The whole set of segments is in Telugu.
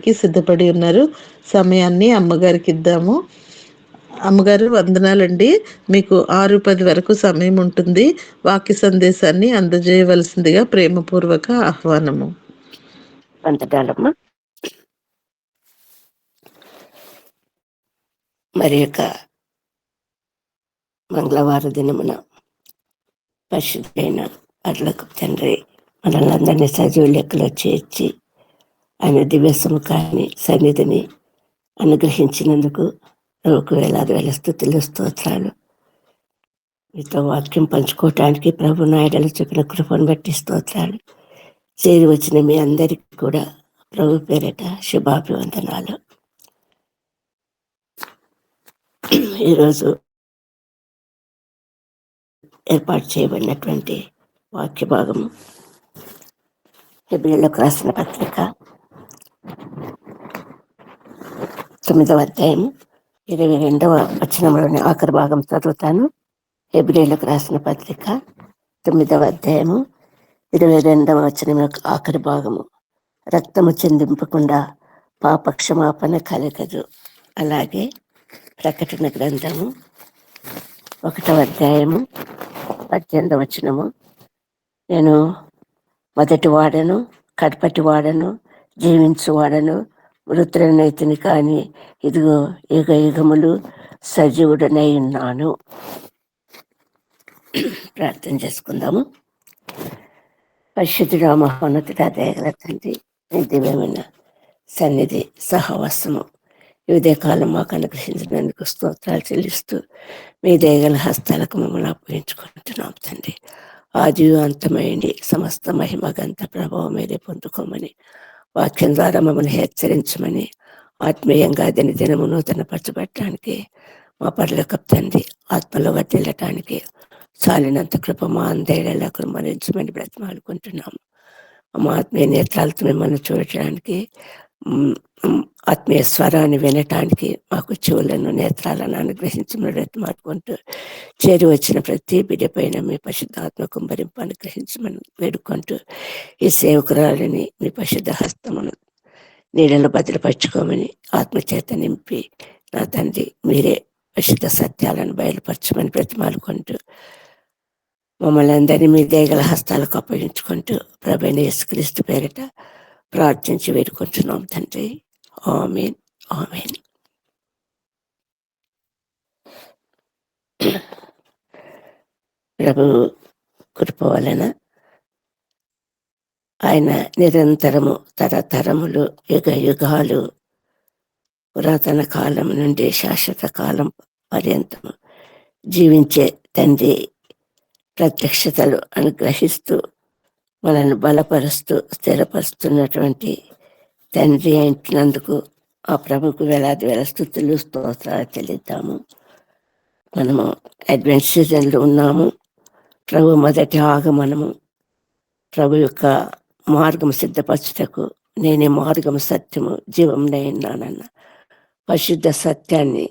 చేయడానికి సిద్ధపడి ఉన్నారు. సమయాన్ని అమ్మగారికి ఇద్దాము. అమ్మగారు వందనాలండి. మీకు 6:10 వరకు సమయం ఉంటుంది. వాక్య సందేశాన్ని అందజేయవలసిందిగా ప్రేమపూర్వక ఆహ్వానము. వందనాలమ్మా. మరి యొక్క మంగళవారం దినమున పరిశుద్ధైన పరలోక తండ్రి మనల్ని అందరినీ సజీవ లెక్కలో చేర్చి ఆయన దివ్య సముఖాన్ని సన్నిధిని అనుగ్రహించినందుకు ప్రభుకు వేల స్తుతులు స్తోత్రాలు. మీతో వాక్యం పంచుకోవటానికి ప్రభు నాయుడుల చూపిన కృపను బట్టి స్తోత్రాలు. చేరి వచ్చిన మీ అందరికీ కూడా ప్రభు పేరిట శుభాభివందనాలు. ఈరోజు ఏర్పాటు చేయబడినటువంటి వాక్య భాగము హెబ్రీయులకు రాసిన పత్రిక 9వ అధ్యాయం 22వ వచనంలోని ఆఖరి భాగం చదువుతాను. హెబ్రీయులకు రాసిన పత్రిక 9వ అధ్యాయము 22వ వచనం యొక్క ఆఖరి భాగము. రక్తము చెందింపకుండా పాప క్షమాపణ కలగదు. అలాగే ప్రకటన గ్రంథము 1వ అధ్యాయము 18వ వచనము. నేను మొదటి వాడను, కడపటి వాడను, జీవించువాడను, మృతులనైతిని కానీ ఇదిగో యుగ యుగములు సజీవుడనై ఉన్నాను. ప్రార్థన చేసుకుందాము. పరిశుద్ధుడా మహోన్నతుడా దయగల తండ్రి, నీ దివ్యమైన సన్నిధి సహవాసము ఈ ఉదయకాలం మాకు అనుగ్రహించినందుకు స్తోత్రాలు చెల్లిస్తూ మీ దయగల హస్తాలకు మమ్మల్ని అప్పగించుకుంటున్నాం తండ్రి. ఆది అంతమైంది సమస్త మహిమ గంత ప్రభావం మీరే పొందుకోమని వాక్యం ద్వారా మమ్మల్ని హెచ్చరించమని ఆత్మీయంగా దినదినము నూతన పరచబట్టడానికి మా పరలోకపు తండ్రి ఆత్మలో వర్ధిల్లటానికి చాలినంత కృప మా అందరిలా మరించమని బ్రతిమాలుకుంటున్నాము. మా ఆత్మీయ నేత్రాలతో మిమ్మల్ని చూడటానికి, ఆత్మీయ స్వరాన్ని వినటానికి మాకు చెవులను నేత్రాలను అనుగ్రహించమని బ్రతిమాలుకుంటూ చేరి వచ్చిన ప్రతి బిడ్డ పైన మీ పరిశుద్ధాత్మ కుంభరింపు అనుగ్రహించమని వేడుకుంటూ ఈ సేవకురాలని మీ పరిశుద్ధ హస్తమును నీళ్ళలో భద్రపరచుకోమని ఆత్మచేత నింపి నా తండ్రి మీరే పరిశుద్ధ సత్యాలను బయలుపరచమని బ్రతిమాలుకుంటూ మమ్మల్ని అందరినీ మీ దయగల హస్తాలకు అప్పగించుకుంటూ ప్రభువైన యేసుక్రీస్తు పేరిట ప్రార్థించి వేడుకుంటున్నాం తండ్రి. ఆమేన్, ఆమేన్. ప్రభు కృప వలన ఆయన నిరంతరము తరతరములు యుగ యుగాలు పురాతన కాలం నుండి శాశ్వత కాలం పర్యంతము జీవించే తండ్రి ప్రత్యక్షతలు అనుగ్రహిస్తూ మనల్ని బలపరుస్తూ స్థిరపరుస్తున్నటువంటి తండ్రి అయినందుకు ఆ ప్రభుకు వేల స్తుతులు స్తోత్రాలు చెల్లిద్దాము. మనము అడ్వెంట్ సీజన్లో ఉన్నాము. ప్రభు మొదటి ఆగమనము, ప్రభు యొక్క మార్గం సిద్ధపరచుటకు నేనే మార్గము సత్యము జీవంలో ఉన్నానన్న పరిశుద్ధ సత్యాన్ని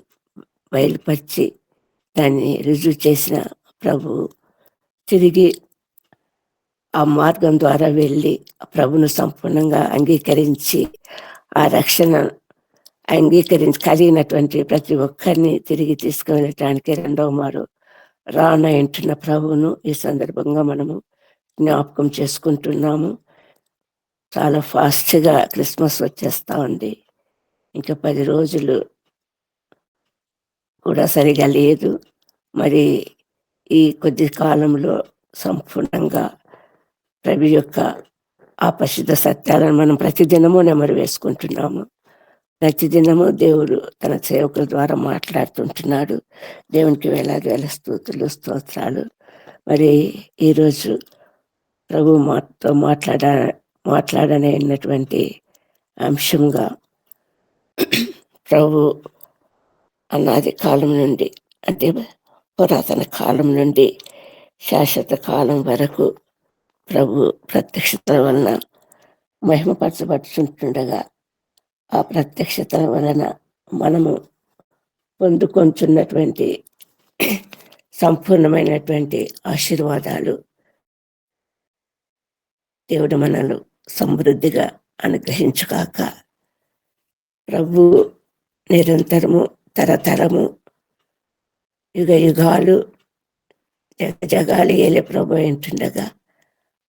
బయలుపరిచి దాన్ని రుజువు చేసిన ప్రభు తిరిగి ఆ మార్గం ద్వారా వెళ్ళి ప్రభును సంపూర్ణంగా అంగీకరించి ఆ రక్షణ కలిగినటువంటి ప్రతి ఒక్కరిని తిరిగి తీసుకువెళ్ళటానికి రెండవ మారు రానంటున్న ప్రభువును ఈ సందర్భంగా మనము జ్ఞాపకం చేసుకుంటున్నాము. చాలా ఫాస్ట్గా క్రిస్మస్ వచ్చేస్తూ ఉంది. ఇంకా 10 రోజులు కూడా సరిగా లేదు. మరి ఈ కొద్ది కాలంలో సంపూర్ణంగా ప్రభు యొక్క ఆ పరిశుద్ధ సత్యాలను మనం ప్రతిదినము నెమరు వేసుకుంటున్నాము. ప్రతిదినము దేవుడు తన సేవకుల ద్వారా మాట్లాడుతుంటున్నాడు. దేవునికి వేల స్తుతులు స్తోత్రాలు. మరి ఈరోజు ప్రభు మాతో మాట్లాడనైనటువంటి అంశంగా ప్రభు అనాది కాలం నుండి, అంటే పురాతన కాలం నుండి శాశ్వత కాలం వరకు ప్రభు ప్రత్యక్షత వలన మహిమపరచబడుతుండగా ఆ ప్రత్యక్షత వలన మనము పొందుకొంటున్నటువంటి సంపూర్ణమైనటువంటి ఆశీర్వాదాలు దేవుడు మనల్ని సమృద్ధిగా అనుగ్రహించుగాక. ప్రభు నిరంతరము, తరతరము, యుగ యుగాలు జగాలు ఏలే ప్రభు ఏంటుండగా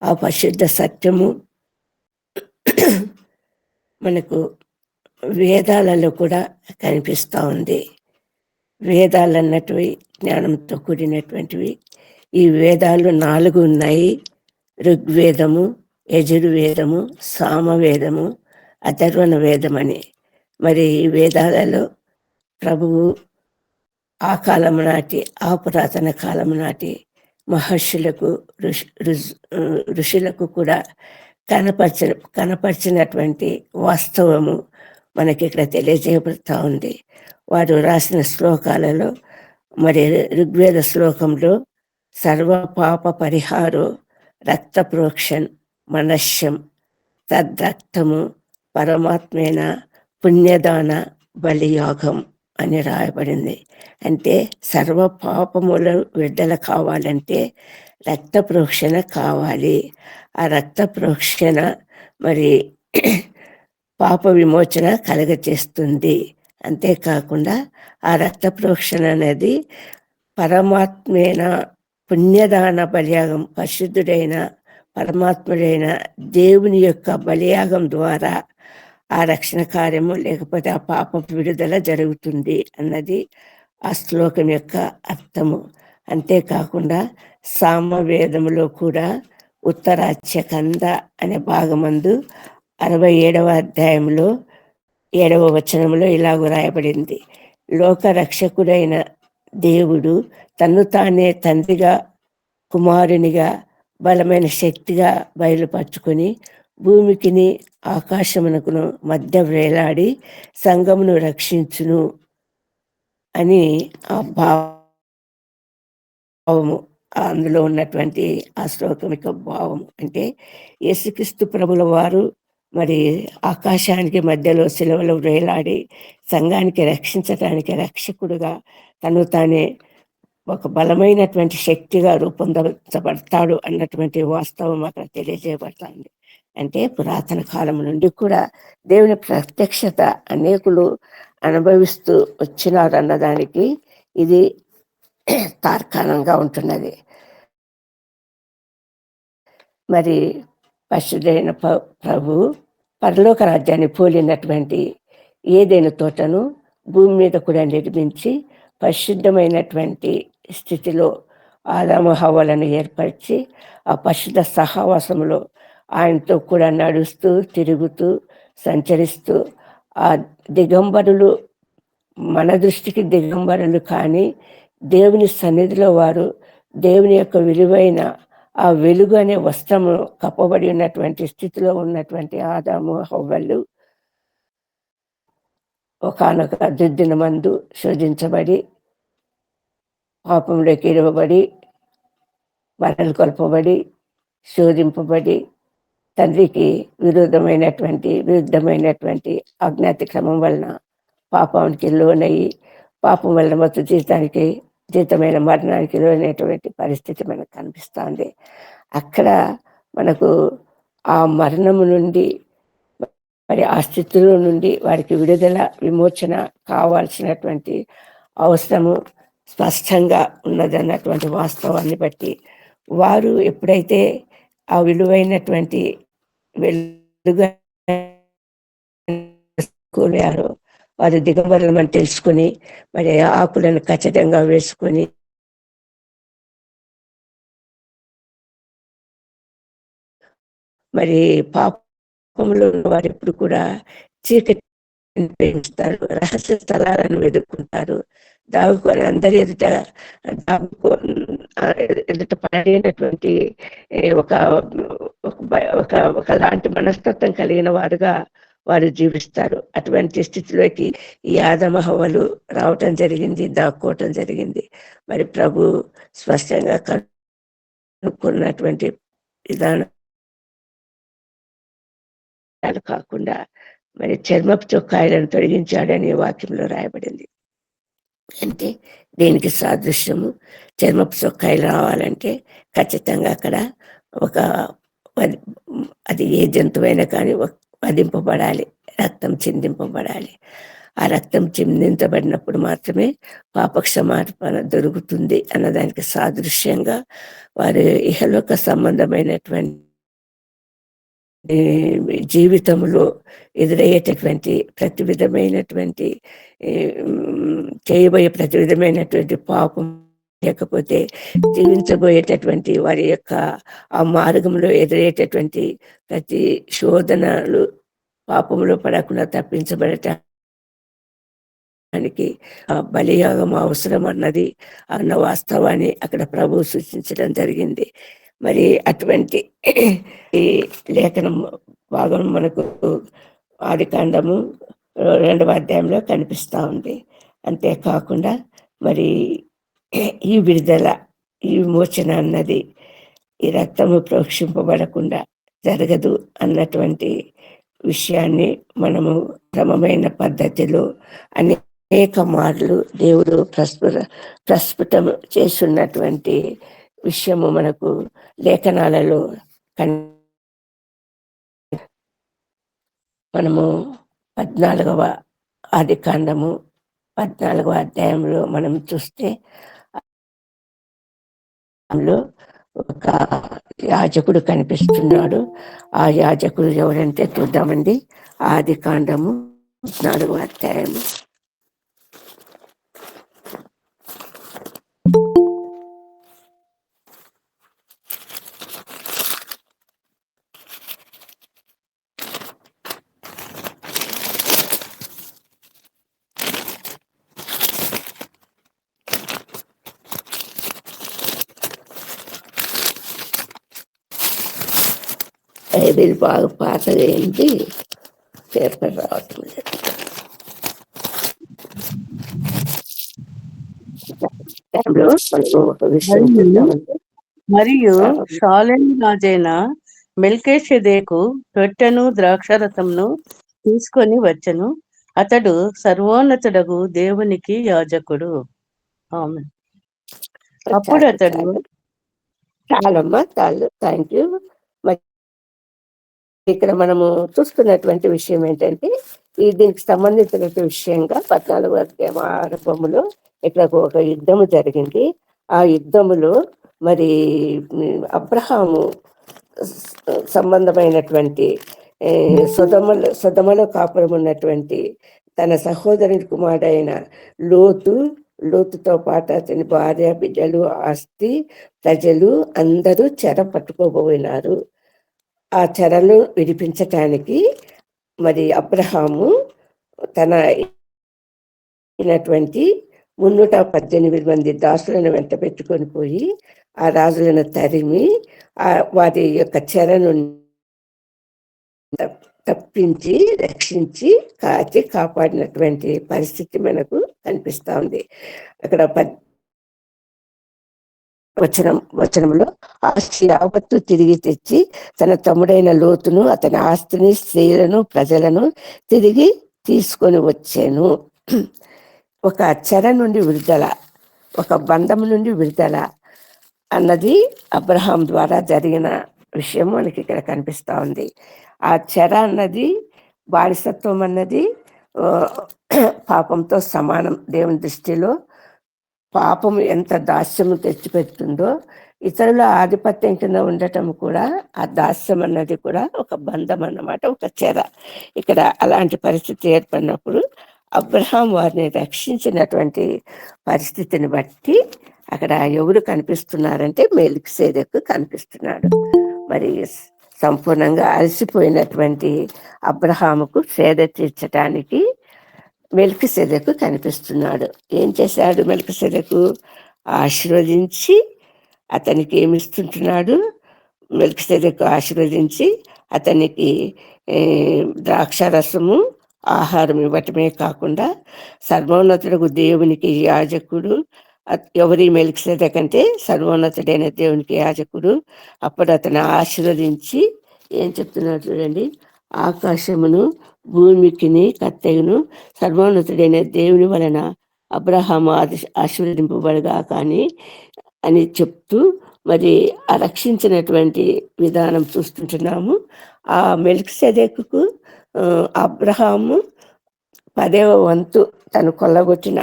ఆ పరిశుద్ధ సత్యము మనకు వేదాలలో కూడా కనిపిస్తూ ఉంది. వేదాలు అన్నటివి జ్ఞానంతో కూడినటువంటివి. ఈ వేదాలు 4 ఉన్నాయి. ఋగ్వేదము, యజుర్వేదము, సామవేదము, అథర్వణ వేదం అని. మరి ఈ వేదాలలో ప్రభువు ఆ కాలం నాటి, ఆ పురాతన కాలం నాటి మహర్షులకు, ఋషులకు కూడా కనపరిచినటువంటి వాస్తవము మనకి ఇక్కడ తెలియజేయబడుతూ ఉంది. వారు రాసిన శ్లోకాలలో మరి ఋగ్వేద శ్లోకంలో సర్వ పాప పరిహారో రక్త ప్రోక్షణ్ మనశ్యం తద్రక్తము పరమాత్మేన పుణ్యదాన బలియాగం అని రాయబడింది. అంటే సర్వ పాపముల విడుదల కావాలంటే రక్త ప్రోక్షణ కావాలి. ఆ రక్త ప్రోక్షణ మరి పాప విమోచన కలగచేస్తుంది. అంతేకాకుండా ఆ రక్త ప్రోక్షణ అనేది పరమాత్మేన పుణ్యదాన బలియాగం, పరిశుద్ధుడైన పరమాత్ముడైన దేవుని యొక్క బలియాగం ద్వారా ఆ రక్షణ కార్యము లేకపోతే ఆ పాప విడుదల జరుగుతుంది అన్నది ఆ శ్లోకం యొక్క అర్థము. అంతేకాకుండా సామవేదములో కూడా ఉత్తరాచ్య కంద అనే భాగమందు 67వ అధ్యాయంలో 7వ వచనంలో ఇలాగ రాయబడింది. లోకరక్షకుడైన దేవుడు తన్ను తానే తండ్రిగా, కుమారునిగా, బలమైన శక్తిగా బయలుపరుచుకొని భూమికిని ఆకాశమునకును మధ్య వేలాడి సంఘమును రక్షించును అని ఆ భావము, అందులో ఉన్నటువంటి ఆ శ్లోకం యొక్క భావము. అంటే యేసుక్రీస్తు ప్రభుల వారు మరి ఆకాశానికి మధ్యలో శిలువలో వేలాడి సంఘానికి రక్షించటానికి రక్షకుడుగా తను తానే ఒక బలమైనటువంటి శక్తిగా రూపొందించబడతాడు అన్నటువంటి వాస్తవం అక్కడ తెలియజేయబడుతుంది. అంటే పురాతన కాలం నుండి కూడా దేవుని ప్రత్యక్షత అనేకులు అనుభవిస్తూ వచ్చినారు అన్నదానికి ఇది తార్కాణంగా ఉంటున్నది. మరి పరిశుద్ధైన ప్రభు పరలోక రాజ్యాన్ని పోలినటువంటి ఏదైనా తోటను భూమి మీద కూడా నిర్మించి పరిశుద్ధమైనటువంటి స్థితిలో ఆదాము హవ్వలను ఏర్పరిచి ఆ పరిశుద్ధ సహవాసంలో ఆయనతో కూడా నడుస్తూ, తిరుగుతూ, సంచరిస్తూ ఆ దిగంబరులు, మన దృష్టికి దిగంబరులు కానీ దేవుని సన్నిధిలో వారు దేవుని యొక్క విలువైన ఆ వెలుగు అనే వస్త్రము కప్పబడి ఉన్నటువంటి స్థితిలో ఉన్నటువంటి ఆదాము హవ్వలు ఒకానొక దుర్దిన మందు శోధించబడి పాపంలోకి ఇరవబడి మరలు కొల్పబడి శోధింపబడి తండ్రికి విరుద్ధమైనటువంటి అజ్ఞాతి క్రమం వలన పాపానికి లోనయ్యి పాపం వలన మొత్తం జీతమైన మరణానికి లోనైనటువంటి పరిస్థితి మనకు కనిపిస్తుంది. అక్కడ మనకు ఆ మరణము నుండి మరి ఆ స్థితిలో నుండి వారికి విడుదల, విమోచన కావాల్సినటువంటి అవసరము స్పష్టంగా ఉన్నదన్నటువంటి వాస్తవాన్ని బట్టి వారు ఎప్పుడైతే ఆ విలువైనటువంటి వెలుగుయారో వారు దిగంబరులమని తెలుసుకుని మరి ఆకులను ఖచ్చితంగా వేసుకొని మరి పాపంలో వారు ఎప్పుడు కూడా చీకటి పెంచుతారు, రహస్య స్థలాలను వెతుక్కుంటారు, దాగుకొని అందరి ఎదుట పడైనటువంటి ఒకలాంటి మనస్తత్వం కలిగిన వారుగా వారు జీవిస్తారు. అటువంటి స్థితిలోకి ఈ ఆదమ హవ్వలు రావటం జరిగింది, దాక్కోవటం జరిగింది. మరి ప్రభు స్పష్టంగా కనుక్కున్నటువంటి విధానం కాకుండా మరి చర్మపు చొక్కాయలను తొలగించాడని వాక్యంలో రాయబడింది. అంటే దేనికి సాదృశ్యము? చర్మపు చొక్కాయలు రావాలంటే ఖచ్చితంగా అక్కడ అది ఏ జంతువైనా కానీ వధింపబడాలి, రక్తం చిందింపబడాలి. ఆ రక్తం చిందించబడినప్పుడు మాత్రమే పాపక్షమాపణ దొరుకుతుంది అన్నదానికి సాదృశ్యంగా వారి ఇహలోక సంబంధమైనటువంటి జీవితంలో ఎదురయ్యేటటువంటి ప్రతి విధమైనటువంటి చేయబోయే ప్రతి విధమైనటువంటి పాపం, లేకపోతే జీవించబోయేటటువంటి వారి యొక్క ఆ మార్గంలో ఎదురయ్యేటటువంటి ప్రతి శోధనలు పాపంలో పడకుండా తప్పించబడటానికి బలియాగం అవసరం అన్న వాస్తవాన్ని అక్కడ ప్రభువు సూచించడం జరిగింది. మరి అటువంటి ఈ లేఖనం భాగం మనకు ఆదికాండము 2వ అధ్యాయంలో కనిపిస్తూ ఉంది. అంతేకాకుండా మరి ఈ విడుదల, ఈ విమోచన అన్నది ఈ రక్తము ప్రోక్షింపబడకుండా జరగదు అన్నటువంటి విషయాన్ని మనము క్రమమైన పద్ధతిలో అనేక మార్లు దేవుడు ప్రస్ఫుటం చేస్తున్నటువంటి విషయము మనకు లేఖనాలలో మనము 14వ ఆదికాండము 14వ అధ్యాయంలో మనం చూస్తే అందులో ఒక యాజకుడు కనిపిస్తున్నాడు. ఆ యాజకుడు ఎవరంటే చూద్దామండి. ఆదికాండము 14వ అధ్యాయము బైబిల్ బాగా పాతగా ఏంటి పేపర్ రావటం లేదు. మరియు షాలెము రాజైన మెల్కీషెదెకు రొట్టెను ద్రాక్షరసమును తీసుకొని వచ్చెను. అతడు సర్వోన్నతుడగు దేవునికి యాజకుడు. ఆమేన్. అప్పుడు అతడు చాలమ్మా, చాలు, థ్యాంక్ యూ. ఇక్కడ మనము చూస్తున్నటువంటి విషయం ఏంటంటే దీనికి సంబంధించిన విషయంగా 14వ అధ్యాయం ఆరంభంలో ఇక్కడ ఒక యుద్ధము జరిగింది. ఆ యుద్ధములో మరి అబ్రహాము సంబంధమైనటువంటి సొదమలో కాపురం ఉన్నటువంటి తన సహోదరుని కుమారుడైన లోతుతో పాటు అతని భార్య, బిడ్డలు, ఆస్తి, ప్రజలు అందరూ చెర పట్టుకోబోయినారు. ఆ చెరను విడిపించటానికి మరి అబ్రహాము తన 318 మంది దాసులను వెంట పెట్టుకొని పోయి ఆ రాజులను తరిమి వారి యొక్క చెరను తప్పించి, రక్షించి, కాపాడినటువంటి పరిస్థితి మనకు కనిపిస్తా ఉంది. అక్కడ వచనంలో ఆస్తి యావత్తు తిరిగి తెచ్చి తన తమ్ముడైన లోతును, అతని ఆస్తిని, స్త్రీలను, ప్రజలను తిరిగి తీసుకొని వచ్చాను. ఒక చెర నుండి విడుదల, ఒక బంధం నుండి విడుదల అన్నది అబ్రహాం ద్వారా జరిగిన విషయం మనకి ఇక్కడ కనిపిస్తా ఉంది. ఆ చెర అన్నది, బానిసత్వం అన్నది పాపంతో సమానం. దేవుని దృష్టిలో పాపం ఎంత దాస్యము తెచ్చిపెడుతుందో, ఇతరుల ఆధిపత్యం కింద ఉండటం కూడా ఆ దాస్యం అన్నది కూడా ఒక బంధం అన్నమాట, ఒక చెర. ఇక్కడ అలాంటి పరిస్థితి ఏర్పడినప్పుడు అబ్రహాం వారిని రక్షించినటువంటి పరిస్థితిని బట్టి అక్కడ ఎవరు కనిపిస్తున్నారంటే మెల్కీసెదెకు కనిపిస్తున్నాడు. మరి సంపూర్ణంగా అలసిపోయినటువంటి అబ్రహాముకు సేద తీర్చడానికి మెల్కీసెదెకు కనిపిస్తున్నాడు. ఏం చేశాడు మెల్కీసెదెకు? ఆశీర్వదించి అతనికి ఏమిస్తుంటున్నాడు? మెల్కీసెదెకు ఆశీర్వదించి అతనికి ద్రాక్షరసము, ఆహారం ఇవ్వటమే కాకుండా సర్వోన్నతుడు దేవునికి యాజకుడు. ఎవరి మెల్కీసెదెకు అంటే సర్వోన్నతుడైన దేవునికి యాజకుడు. అప్పుడు అతను ఆశీర్వదించి ఏం చెప్తున్నాడు చూడండి, ఆకాశమును భూమికిని కత్తెను సర్వోన్నతుడైన దేవుని వలన అబ్రహాము ఆశీర్వదింపబడగా అని చెప్తూ మరి ఆ రక్షించినటువంటి విధానం చూస్తుంటున్నాము. ఆ మెల్కీసెదెకుకు అబ్రహాము 10వ వంతు తను కొల్లగొట్టిన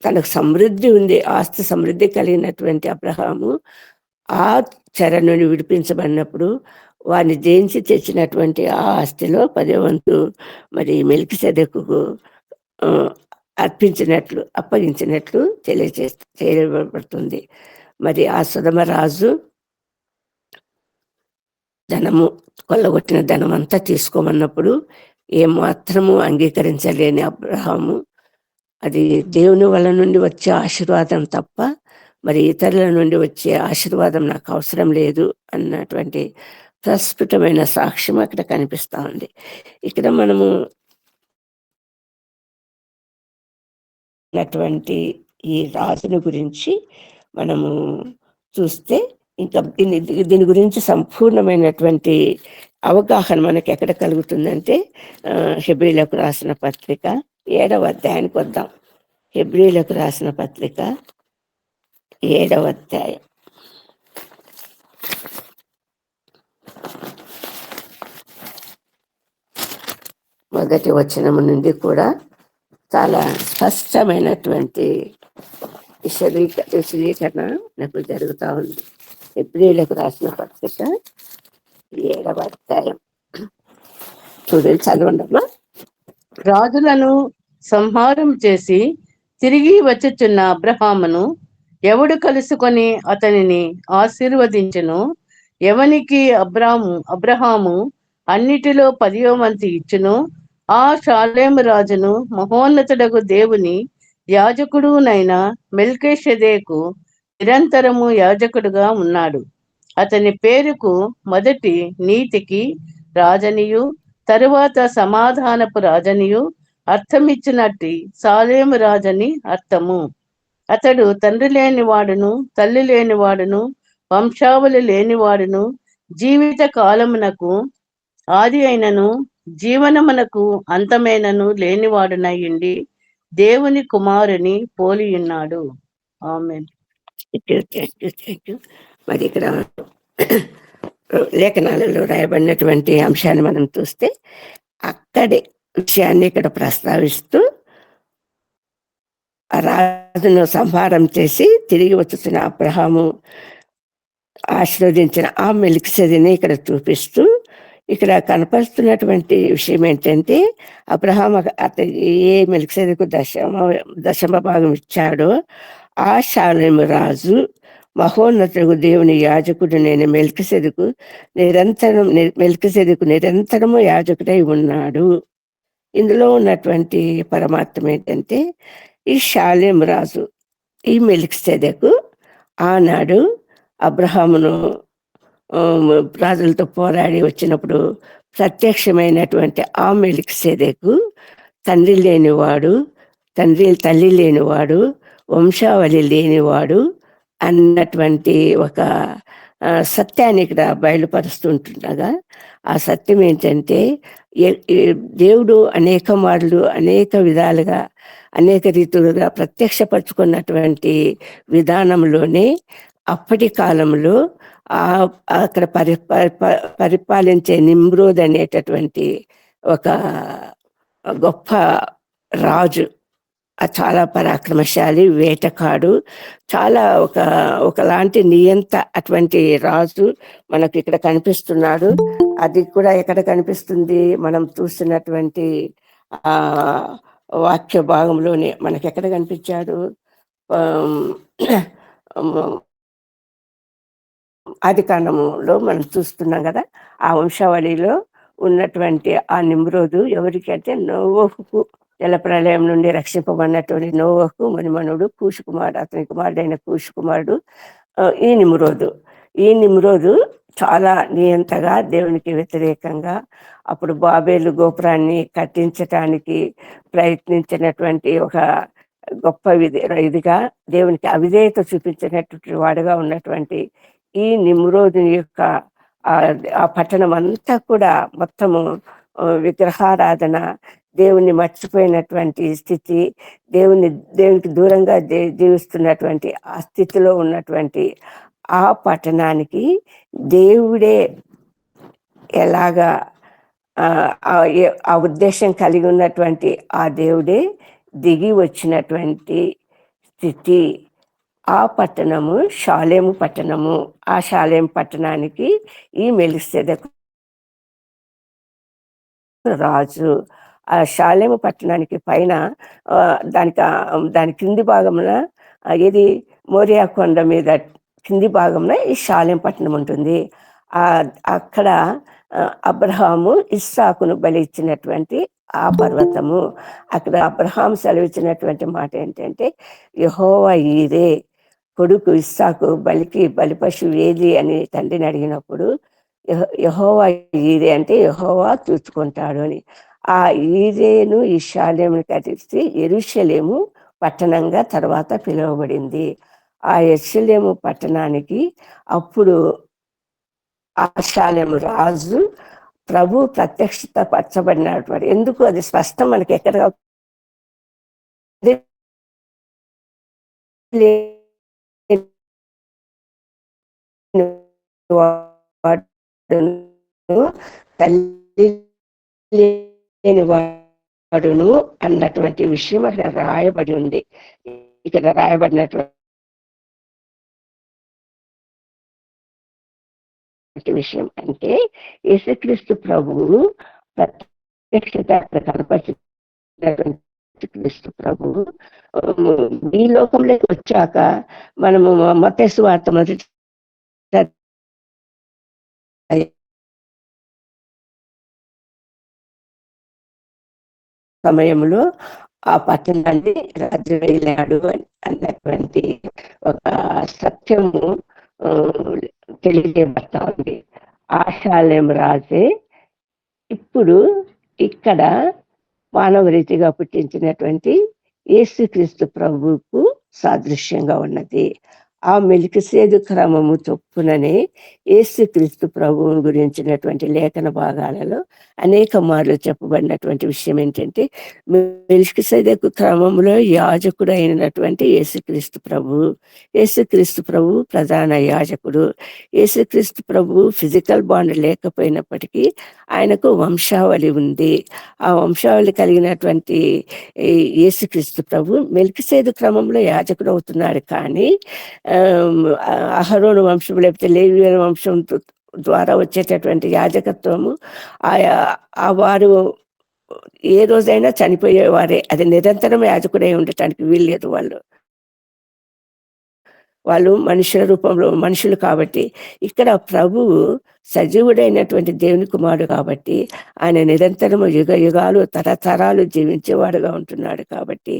తనకు సమృద్ధి ఉంది, ఆస్తి సమృద్ధి కలిగినటువంటి అబ్రహాము ఆ చెర నుండి విడిపించబడినప్పుడు వారిని జయించి తెచ్చినటువంటి ఆ ఆస్తిలో 10వ వంతు మరి మెల్కీసెదెకుకు అప్పగించినట్లు తెలియబడుతుంది. మరి ఆ సొదొమ రాజు ధనము కొల్లగొట్టిన ధనం అంతా తీసుకోమన్నప్పుడు ఏమాత్రము అంగీకరించలేని అబ్రహాము అది దేవుని వల్ల నుండి వచ్చే ఆశీర్వాదం తప్ప మరి ఇతరుల నుండి వచ్చే ఆశీర్వాదం నాకు అవసరం లేదు అన్నటువంటి ప్రస్ఫుటమైన సాక్ష్యం అక్కడ కనిపిస్తా ఉంది. ఇక్కడ మనము ఈ రాజుని గురించి మనము చూస్తే ఇంకా దీని గురించి సంపూర్ణమైనటువంటి అవగాహన మనకి ఎక్కడ కలుగుతుందంటే హెబ్రీలకు రాసిన పత్రిక 7వ అధ్యాయానికి వద్దాం. హెబ్రీలకు రాసిన పత్రిక 7వ అధ్యాయం మొదటి వచనము నుండి కూడా చాలా స్పష్టమైనటువంటి విశదీకరణ నాకు జరుగుతూ ఉంది. హెబ్రీలకు రాసిన పత్రిక 7వ అధ్యాయం చూడండి, చదవండమ్మా. రాజులను సంహారం చేసి తిరిగి వచ్చుచున్న అబ్రహామును ఎవడు కలుసుకొని అతనిని ఆశీర్వదించును, ఎవనికి అబ్రహాము అన్నిటిలో 10వ వంతు ఇచ్చును, ఆ షాలేము రాజును మహోన్నతుడగు దేవుని యాజకుడునైన మెల్కీషెదెకు నిరంతరము యాజకుడుగా ఉన్నాడు. అతని పేరుకు మొదటి నీతికి రాజనియు తరువాత సమాధానపు రాజనియు అర్థమిచ్చినట్టి సాలేము రాజని అర్థము. అతడు తండ్రి లేనివాడును తల్లి లేనివాడును వంశావళి లేనివాడును జీవిత కాలమునకు ఆది అయినను జీవనమునకు అంతమైనను లేనివాడునయ్యుండి దేవుని కుమారుని పోలియున్నాడు. ఆమేన్. మరి ఇక్కడ లేఖనాలలో రాయబడినటువంటి అంశాన్ని మనం చూస్తే అక్కడి విషయాన్ని ఇక్కడ ప్రస్తావిస్తూ ఆ రాజును సంహారం చేసి తిరిగి వచ్చుతున్న అబ్రహాము ఆశీర్వదించిన ఆ మెల్కీసెదెకుని ఇక్కడ చూపిస్తూ ఇక్కడ కనపరుస్తున్నటువంటి విషయం ఏంటంటే అబ్రహాం అతని ఏ మెల్కీసెదెకు దశమ భాగం ఇచ్చాడో ఆ షాలేము రాజు మహోన్నతుడు దేవుని యాజకుడు నేను మెల్కీసెదెకు నిరంతరము యాజకుడై ఉన్నాడు. ఇందులో ఉన్నటువంటి పరమార్థం ఏంటంటే ఈ షాలేము రాజు ఈ మెల్కీసెదెకు ఆనాడు అబ్రహామును రాజులతో పోరాడి వచ్చినప్పుడు ప్రత్యక్షమైనటువంటి ఆ మెల్కీసెదెకు తల్లి లేనివాడు వంశావళి లేనివాడు అన్నటువంటి ఒక సత్యాన్ని ఇక్కడ బయలుపరుస్తుంటుండగా ఆ సత్యం ఏంటంటే దేవుడు అనేక మార్లు అనేక విధాలుగా అనేక రీతులుగా ప్రత్యక్షపరుచుకున్నటువంటి విధానంలోనే అప్పటి కాలంలో అక్కడ పరిపాలించే నిమ్రోద్ అనేటటువంటి ఒక గొప్ప రాజు, చాలా పరాక్రమశాలి, వేటకాడు, చాలా ఒకలాంటి నియంత అటువంటి రాజు మనకు ఇక్కడ కనిపిస్తున్నాడు. అది కూడా ఎక్కడ కనిపిస్తుంది, మనం చూస్తున్నటువంటి ఆ వాక్య భాగంలోనే మనకి ఎక్కడ కనిపించాడు, ఆది కాండములో మనం చూస్తున్నాం కదా. ఆ వంశావళిలో ఉన్నటువంటి ఆ నిమ్రోదు ఎవరికి అంటే నోవహుకు, జల ప్రళయం నుండి రక్షింపబడినటువంటి నోవహు మణిమనుడు కూషు కుమారుడు, అతని కుమారుడైన కూషు కుమారుడు ఈ నిమ్రోదు చాలా నియంతగా దేవునికి వ్యతిరేకంగా అప్పుడు బాబేలు గోపురాన్ని కట్టించటానికి ప్రయత్నించినటువంటి ఒక గొప్ప ఇదిగా దేవునికి అవిధేయత చూపించినటువంటి వాడుగా ఉన్నటువంటి ఈ నిమ్రోదు యొక్క ఆ పట్టణం అంతా కూడా మొత్తము విగ్రహారాధన, దేవుణ్ణి మర్చిపోయినటువంటి స్థితి, దేవునికి దూరంగా జీవిస్తున్నటువంటి ఆ స్థితిలో ఉన్నటువంటి ఆ పట్టణానికి దేవుడే ఎలాగా ఆ ఉద్దేశం కలిగి ఉన్నటువంటి ఆ దేవుడే దిగి వచ్చినటువంటి స్థితి. ఆ పట్టణము షాలేము పట్టణము. ఆ షాలేము పట్టణానికి ఈ మెలిసెదెకు రాజు. ఆ షాలేము పట్టణానికి పైన దాని కింది భాగమున ఇది మోరియా కొండ మీద కింది భాగంలో ఈ షాలేం పట్టణం ఉంటుంది. అక్కడ అబ్రహాము ఇస్సాకును బలి ఇచ్చినటువంటి ఆ పర్వతము. అక్కడ అబ్రహాం సెలవిచ్చినటువంటి మాట ఏంటంటే, యెహోవా ఈరే, కొడుకు ఇస్సాకు బలి పశువు ఏది అని తండ్రిని అడిగినప్పుడు యెహోవా ఈరే అంటే యెహోవా చూసుకుంటాడు అని. ఆ ఈరేను ఈ షాలేమును కట్టించి యెరూషలేము పట్టణంగా తర్వాత పిలువబడింది. ఆ యెరూషలేము పట్టణానికి అప్పుడు ఆ షాలేము రాజు ప్రభు ప్రత్యక్షత పరచబడినటువంటి. ఎందుకు అది స్పష్టం మనకి ఎక్కడ తల్లి లేని వాడును అన్నటువంటి విషయం అక్కడ రాయబడి ఉంది. ఇక్కడ రాయబడినటువంటి విషయం అంటే యేసుక్రీస్తు ప్రభువు ప్రత్యక్షత కనపరిచినటువంటి క్రీస్తు ప్రభువు ఈ లోకంలోకి వచ్చాక మనము మత్తయి సువార్త మొదటి సమయంలో ఆ పట్టణాన్ని రాజు వెళ్ళాడు అన్నటువంటి ఒక సత్యము తెలియజేయబడతా ఉంది. ఆ షాలేం రాజే ఇప్పుడు ఇక్కడ మానవ రీతిగా పుట్టించినటువంటి యేసుక్రీస్తు ప్రభువుకు సాదృశ్యంగా ఉన్నది. ఆ మెలికిసేదు క్రమము చొప్పుననే యేసుక్రీస్తు ప్రభువు గురించినటువంటి లేఖన భాగాలలో అనేక మార్లు చెప్పబడినటువంటి విషయం ఏంటంటే, మెలికిసేదకు క్రమంలో యాజకుడు అయినటువంటి యేసుక్రీస్తు ప్రభు ప్రధాన యాజకుడు. యేసుక్రీస్తు ప్రభు ఫిజికల్ బాండ్ లేకపోయినప్పటికీ ఆయనకు వంశావళి ఉంది. ఆ వంశావళి కలిగినటువంటి యేసుక్రీస్తు ప్రభు మెలికిసేదు క్రమంలో యాజకుడు అవుతున్నాడు. కానీ అహరోను వంశం లేకపోతే లేవీయుల వంశం ద్వారా వచ్చేటటువంటి యాజకత్వము ఆ వారు ఏ రోజైనా చనిపోయేవారే. అది నిరంతరం యాజకుడై ఉండటానికి వీల్లేదు. వాళ్ళు మనుషుల రూపంలో మనుషులు కాబట్టి, ఇక్కడ ప్రభువు సజీవుడైనటువంటి దేవుని కుమారుడు కాబట్టి ఆయన నిరంతరము యుగ యుగాలు తరతరాలు జీవించేవాడుగా ఉంటున్నాడు. కాబట్టి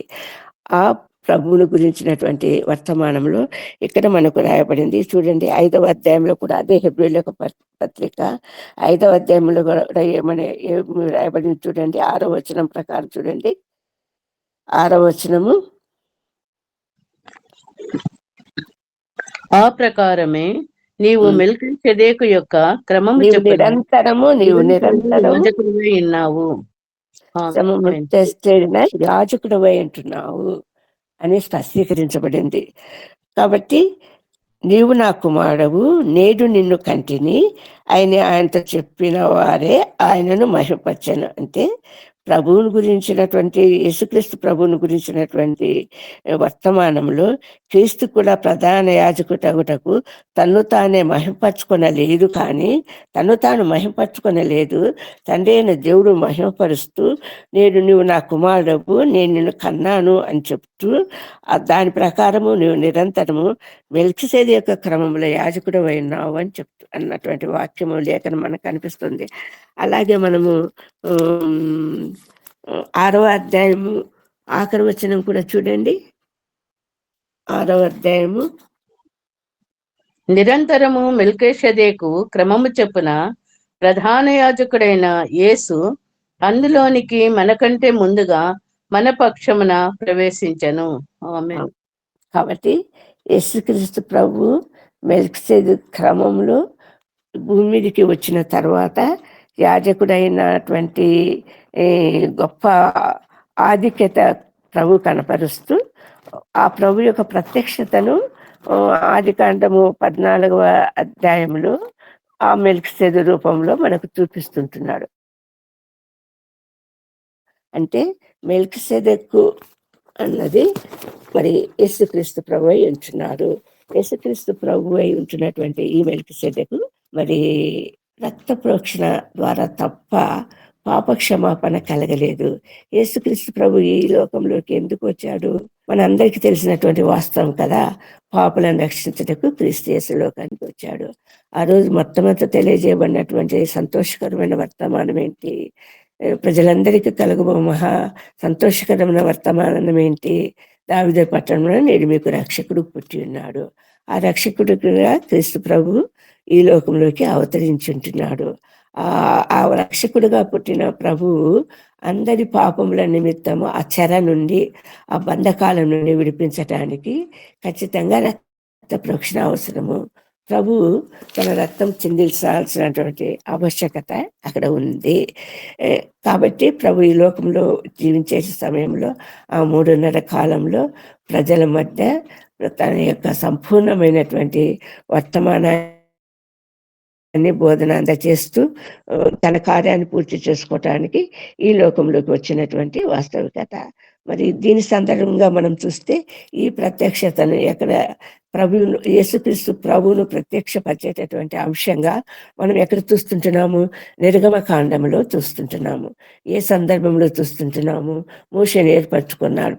ఆ ప్రభువును గురించినటువంటి వర్తమానంలో ఇక్కడ మనకు రాయబడింది. చూడండి 5వ అధ్యాయంలో కూడా అదే హెబ్రీయులకు పత్రిక 5వ అధ్యాయంలో కూడా ఏమని రాయబడింది చూడండి. 6వ వచనం ప్రకారం చూడండి. 6వ వచనము, ఆ ప్రకారమే నీవు మెల్కీసెదెకు యొక్క క్రమము నిరంతరము యాజకుడివై ఉన్నావు, యాజకుడివై ఉంటున్నావు అని స్పష్టీకరించబడింది. కాబట్టి నీవు నా కుమారుడవు, నేడు నిన్ను కంటిని ఆయనతో చెప్పిన వారే ఆయనను మహిమపరచెను. అంటే ప్రభువుని గురించినటువంటి యేసుక్రీస్తు ప్రభువుని గురించినటువంటి వర్తమానంలో క్రీస్తు కూడా ప్రధాన యాజకుటగుటకు తన్ను తానే మహిమపరచుకొనలేదు. కానీ తను తాను మహిమపరచుకొనలేదు, తండ్రి అయిన దేవుడు మహిమపరుస్తూ నువ్వు నా కుమారుడవు, నేను నిన్ను కన్నాను అని చెప్తూ దాని ప్రకారము నువ్వు నిరంతరము మెల్కీసెదెకు యొక్క క్రమంలో యాజకుడు అయినావు అని అన్నటువంటి వాక్యము లేఖనం మనకు కనిపిస్తుంది. అలాగే మనము 6వ అధ్యాయము ఆఖరి వచనం కూడా చూడండి. 6వ అధ్యాయము, నిరంతరము మెల్కీసెదెకు క్రమము చొప్పున ప్రధాన యాజకుడైన యేసు అందులోనికి మనకంటే ముందుగా మన పక్షమున ప్రవేశించెను. ఆమేన్. కాబట్టి యేసుక్రీస్తు ప్రభు మెల్కీసెదెకు క్రమంలో భూమి మీదకి వచ్చిన తర్వాత యాజకుడైనటువంటి గొప్ప ఆధిక్యత ప్రభు కనపరుస్తూ ఆ ప్రభు యొక్క ప్రత్యక్షతను ఆదికాండము 14వ అధ్యాయంలో ఆ మెల్కీసెదెకు రూపంలో మనకు చూపిస్తుంటున్నాడు. అంటే మెల్కిసెదెకు అన్నది మరి యేసుక్రీస్తు ప్రభు అయి ఉంటున్నాడు. యేసుక్రీస్తు ప్రభు అయి ఉంటున్నటువంటి ఈ మెల్కిసెదెకు మరి రక్త ప్రోక్షణ ద్వారా తప్ప పాప క్షమాపణ కలగలేదు. యేసుక్రీస్తు ప్రభు ఈ లోకంలోకి ఎందుకు వచ్చాడు? మనందరికీ తెలిసినటువంటి వాస్తవం కదా. పాపులను రక్షించటకు క్రీస్తు యేసు లోకానికి వచ్చాడు. ఆ రోజు మొట్టమొదట తెలియజేయబడినటువంటి సంతోషకరమైన వర్తమానం ఏంటి? ప్రజలందరికీ కలుగు మహా సంతోషకరమైన వర్తమానం ఏంటి? దావీదు పట్టణంలో నేడు మీకు రక్షకుడు పుట్టి ఉన్నాడు. ఆ రక్షకుడుగా క్రీస్తు ప్రభు ఈ లోకంలోకి అవతరించుంటున్నాడు. ఆ రక్షకుడుగా పుట్టిన ప్రభువు అందరి పాపముల నిమిత్తము ఆ చెర నుండి, ఆ బంధకాల నుండి విడిపించటానికి ఖచ్చితంగా రక్త ప్రోక్షణ అవసరము. ప్రభు తన రక్తం చిందించాల్సినటువంటి ఆవశ్యకత అక్కడ ఉంది. కాబట్టి ప్రభు ఈ లోకంలో జీవించే సమయంలో ఆ 3.5 కాలంలో ప్రజల మధ్య తన యొక్క సంపూర్ణమైనటువంటి వర్తమానాన్ని బోధన అందజేస్తూ తన కార్యాన్ని పూర్తి చేసుకోవటానికి ఈ లోకంలోకి వచ్చినటువంటి వాస్తవికత. మరి దీని సందర్భంగా మనం చూస్తే ఈ ప్రత్యక్షతను ఎక్కడ ప్రభువును, యేసుక్రీస్తు ప్రభువును ప్రత్యక్షపరిచేటటువంటి అంశంగా మనం ఎక్కడ చూస్తుంటున్నాము? నిర్గమకాండంలో చూస్తుంటున్నాము. ఏ సందర్భంలో చూస్తుంటున్నాము? మోషేను ఏర్పరచుకున్నాడు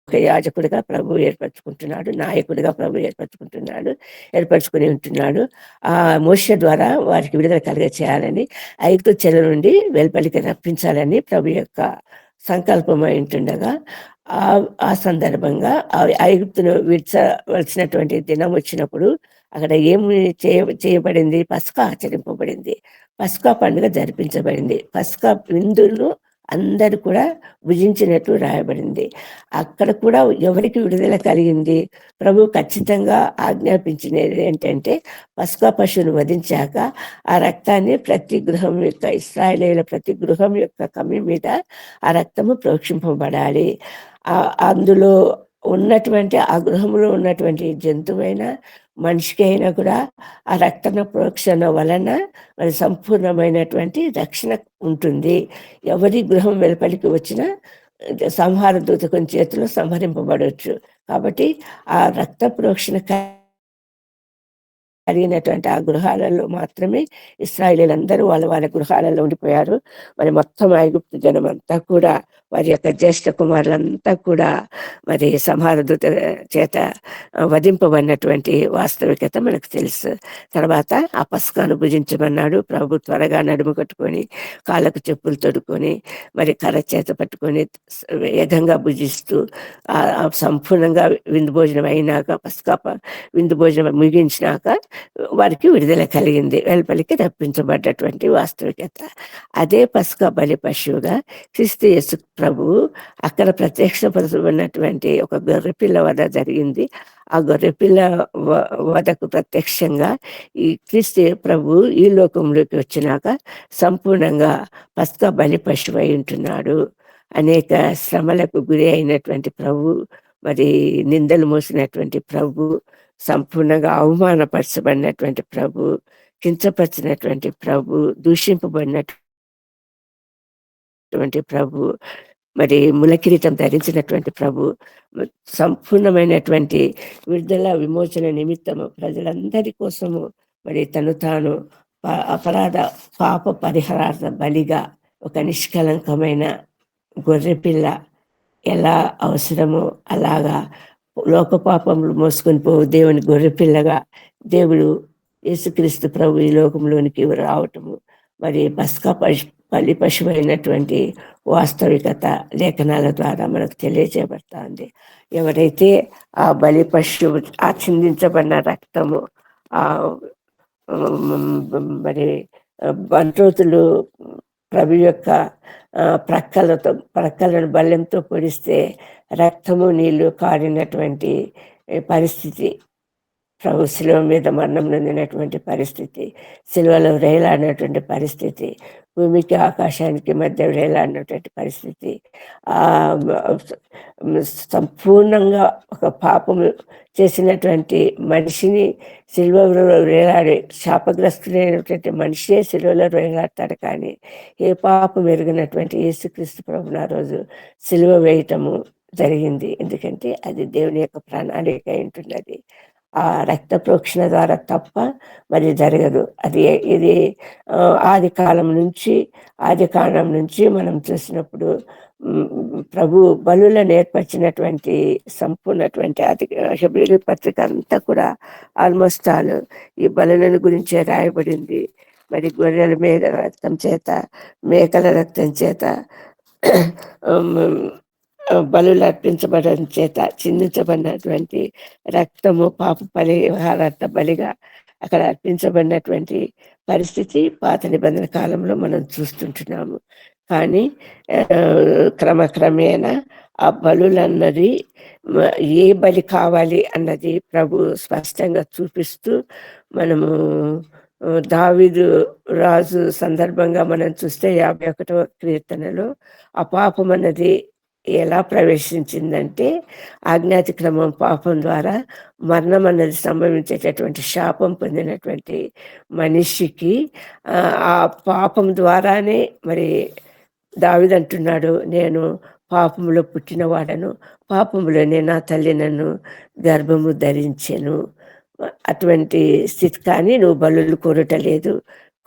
ఒక యాజకుడిగా ప్రభు ఏర్పరచుకుంటున్నాడు, నాయకుడిగా ప్రభు ఏర్పరచుకుని ఉంటున్నాడు. ఆ మోషే ద్వారా వారికి విడుదల కలిగ చేయాలని, ఐగుప్తు చెర నుండి వెలుపలికి రప్పించాలని ప్రభు యొక్క సంకల్పమై ఉంటుండగా ఆ సందర్భంగా ఐగుప్తును విడిచవలసినటువంటి దినం వచ్చినప్పుడు అక్కడ ఏమి చేయబడింది? పస్కా ఆచరింపబడింది. పస్కా పండుగ జరిపించబడింది. పస్కా విందులు అందరూ కూడా భుజించినట్లు రాయబడింది. అక్కడ కూడా ఎవరికి విడుదల కలిగింది? ప్రభు ఖచ్చితంగా ఆజ్ఞాపించినది ఏంటంటే పస్కా పశువును వధించాక ఆ రక్తాన్ని ప్రతి గృహం యొక్క, ఇశ్రాయేలీయుల ప్రతి గృహం యొక్క కమ్మి మీద ఆ రక్తము ప్రోక్షింపబడాలి. అందులో ఉన్నటువంటి ఆ గృహంలో ఉన్నటువంటి జంతువైనా మనిషికి అయినా కూడా ఆ రక్త ప్రోక్షణ వలన మరి సంపూర్ణమైనటువంటి రక్షణ ఉంటుంది. ఎవరి గృహం వెలుపలికి వచ్చినా సంహార దూతకుని చేతిలో సంహరింపబడవచ్చు. కాబట్టి ఆ రక్త ప్రోక్షణ కలిగినటువంటి ఆ గృహాలలో మాత్రమే ఇశ్రాయేలీయులందరూ వాళ్ళ గృహాలలో ఉండిపోయారు. మరి మొత్తం ఐగుప్తు జనం అంతా కూడా వారి యొక్క జ్యేష్ఠ కుమారులంతా కూడా మరి సంహారదూత చేత వధింపబడినటువంటి వాస్తవికత మనకు తెలుసు. తర్వాత ఆ పస్కాను భుజించమన్నాడు. ప్రభు త్వరగా నడుము కట్టుకొని, కాళ్ళకు చెప్పులు తొడుక్కొని, మరి కర్ర చేత పట్టుకొని వేగంగా భుజిస్తూ సంపూర్ణంగా విందు భోజనం అయినాక, పస్కా విందు భోజనం ముగించినాక వారికి విడుదల కలిగింది, వెలుపలికి రప్పించబడ్డటువంటి వాస్తవికత. అదే పస్కా బలి పశువుగా క్రీస్తు యేసు ప్రభువు అక్కడ ప్రత్యక్షపరచబడినటువంటి ఒక గొర్రెపిల్ల వధ జరిగింది. ఆ గొర్రెపిల్ల వధకు ప్రత్యక్షంగా ఈ క్రీస్తు ప్రభు ఈ లోకంలోకి వచ్చినాక సంపూర్ణంగా పస్కా బలి పశువు అయి ఉంటున్నాడు. అనేక శ్రమలకు గురి అయినటువంటి ప్రభు, మరి నిందలు మోసినటువంటి ప్రభు, సంపూర్ణంగా అవమానపరచబడినటువంటి ప్రభు, కించపరిచినటువంటి ప్రభు, దూషింపబడినటువంటి ప్రభు, మరి ములకిరీటం ధరించినటువంటి ప్రభు, సంపూర్ణమైనటువంటి విడుదల విమోచన నిమిత్తము ప్రజలందరి కోసము మరి తను తాను అపరాధ పాప పరిహారార్థ బలిగా ఒక నిష్కలంకమైన గొర్రెపిల్ల ఎలా అవసరమో అలాగా లోక పాపములు మోసుకొని పోవు దేవుని గొర్రెపిల్లగా దేవుడు యేసుక్రీస్తు ప్రభు ఈ లోకంలోనికి రావటము, మరి పస్కా బలి పశువు అయినటువంటి వాస్తవికత లేఖనాల ద్వారా మనకు తెలియజేయబడతా ఉంది. ఎవరైతే ఆ బలి పశువు, ఆ చిందించబడిన రక్తము, ఆ మరి బంట్రోతులు ప్రభు యొక్క ప్రక్కలను బల్లెంతో పొడిస్తే రక్తము నీళ్లు కారినటువంటి పరిస్థితి, ప్రభు శిలువ మీద మరణం నొందినటువంటి పరిస్థితి, శిలువలో రేలాడినటువంటి పరిస్థితి, భూమికి ఆకాశానికి మధ్య వేలాడినటువంటి పరిస్థితి. ఆ సంపూర్ణంగా ఒక పాపము చేసినటువంటి మనిషిని సిలువలో వేలాడి శాపగ్రస్తుడైనటువంటి మనిషే సిలువలో వేలాడతాడు. కానీ ఏ పాపం ఎరిగినటువంటి యేసుక్రీస్తు ప్రభుని ఆ రోజు సిలువ వేయటము జరిగింది. ఎందుకంటే అది దేవుని యొక్క ప్రణాళిక అయి ఉంటున్నది. ఆ రక్త ప్రోక్షణ ద్వారా తప్ప మరి జరగదు. ఇది ఆది కాలం నుంచి మనం చూసినప్పుడు ప్రభు బలులను ఏర్పరిచినటువంటి సంపూర్ణటువంటి హెబ్రీ పత్రిక అంతా కూడా ఆల్మోస్ట్ ఆల్ ఈ బలులను గురించే రాయబడింది. మరి గొర్రెల మీద రక్తం చేత, మేకల రక్తం చేత, బలులు అర్పించబడడం చేత చిందించబడినటువంటి రక్తము పాప పరిహారార్థ బలిగా అక్కడ అర్పించబడినటువంటి పరిస్థితి పాత నిబంధన కాలంలో మనం చూస్తుంటున్నాము. కానీ క్రమక్రమేణా ఆ బలులన్నది ఏ బలి కావాలి అన్నది ప్రభు స్పష్టంగా చూపిస్తూ మనము దావీదు రాజు సందర్భంగా మనం చూస్తే 51వ కీర్తనలో ఆ పాపం అన్నది ఎలా ప్రవేశించిందంటే ఆజ్ఞాతి క్రమం పాపం ద్వారా మరణం అన్నది సంభవించేటటువంటి శాపం పొందినటువంటి మనిషికి ఆ పాపం ద్వారానే మరి దావీదు అంటున్నాడు, నేను పాపములో పుట్టినవాడను, పాపములోనే నా తల్లి నన్ను గర్భము ధరించెను. అటువంటి స్థితి. కానీ నువ్వు బలులు కోరటలేదు,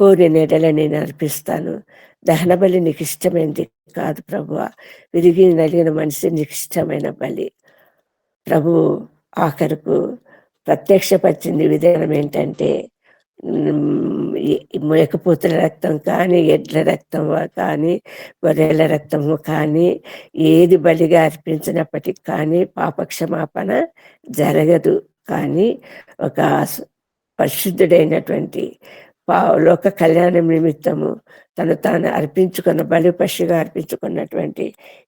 కోరిన ఎడల నేను అర్పిస్తాను. దహన బలి నీకు ఇష్టమైనది కాదు ప్రభువా, విరిగి నలిగిన మనిషి నీకు ఇష్టమైన బలి. ప్రభు ఆఖరుకు ప్రత్యక్షపరిచింది విధానం ఏంటంటే మేకపోతుల రక్తం కానీ, ఎడ్ల రక్తం కానీ, గొర్రెల రక్తము కానీ ఏది బలిగా అర్పించినప్పటికీ కానీ పాపక్షమాపణ జరగదు. కానీ ఒక పరిశుద్ధుడైనటువంటి లోక కళ్యాణం నిమిత్తము తను తాను అర్పించుకున్న బలి పశుగా అర్పించుకున్నటువంటి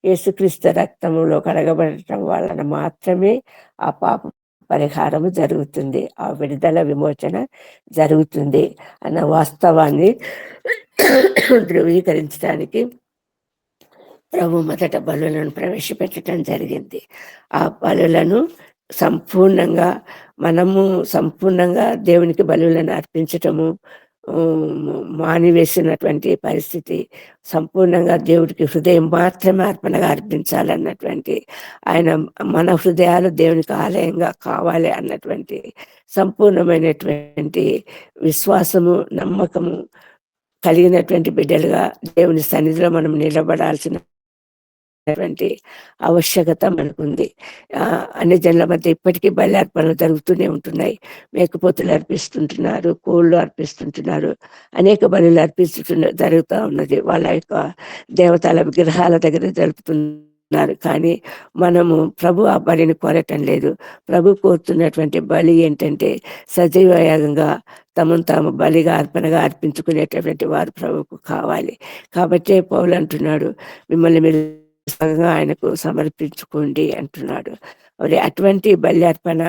యేసుక్రీస్తు రక్తములో కడగబడటం వలన మాత్రమే ఆ పాప పరిహారము జరుగుతుంది, ఆ విడుదల విమోచన జరుగుతుంది అన్న వాస్తవాన్ని ధృవీకరించడానికి ప్రభు మొదట బలులను ప్రవేశపెట్టడం జరిగింది. ఆ బలులను సంపూర్ణంగా దేవునికి బలులను అర్పించటము మానివేసినటువంటి పరిస్థితి. సంపూర్ణంగా దేవుడికి హృదయం మాత్రమే అర్పణగా అర్పించాలన్నటువంటి, ఆయన మన హృదయాలు దేవునికి ఆలయంగా కావాలి అన్నటువంటి సంపూర్ణమైనటువంటి విశ్వాసము, నమ్మకము కలిగినటువంటి బిడ్డలుగా దేవుని సన్నిధిలో మనం నిలబడాల్సిన ఆవశ్యకత మనకుంది. అన్ని జనుల మధ్య ఇప్పటికీ బలి అర్పణలు జరుగుతూనే ఉంటున్నాయి. మేకపోతులు అర్పిస్తుంటున్నారు, కోళ్ళు అర్పిస్తుంటున్నారు, అనేక బలులు జరుగుతూ ఉన్నది. వాళ్ళ యొక్క దేవతల విగ్రహాల దగ్గర జరుపుతున్నారు. కానీ మనము ప్రభు ఆ బలిని కోరటం లేదు. ప్రభు కోరుతున్నటువంటి బలి ఏంటంటే సజీవయాగంగా తమను తాము బలిగా అర్పణగా అర్పించుకునేటటువంటి వారు ప్రభుకు కావాలి. కాబట్టే పౌలు అంటున్నాడు, మిమ్మల్ని మీరు ఆయనకు సమర్పించుకోండి అంటున్నాడు. అటువంటి బలి అర్పణ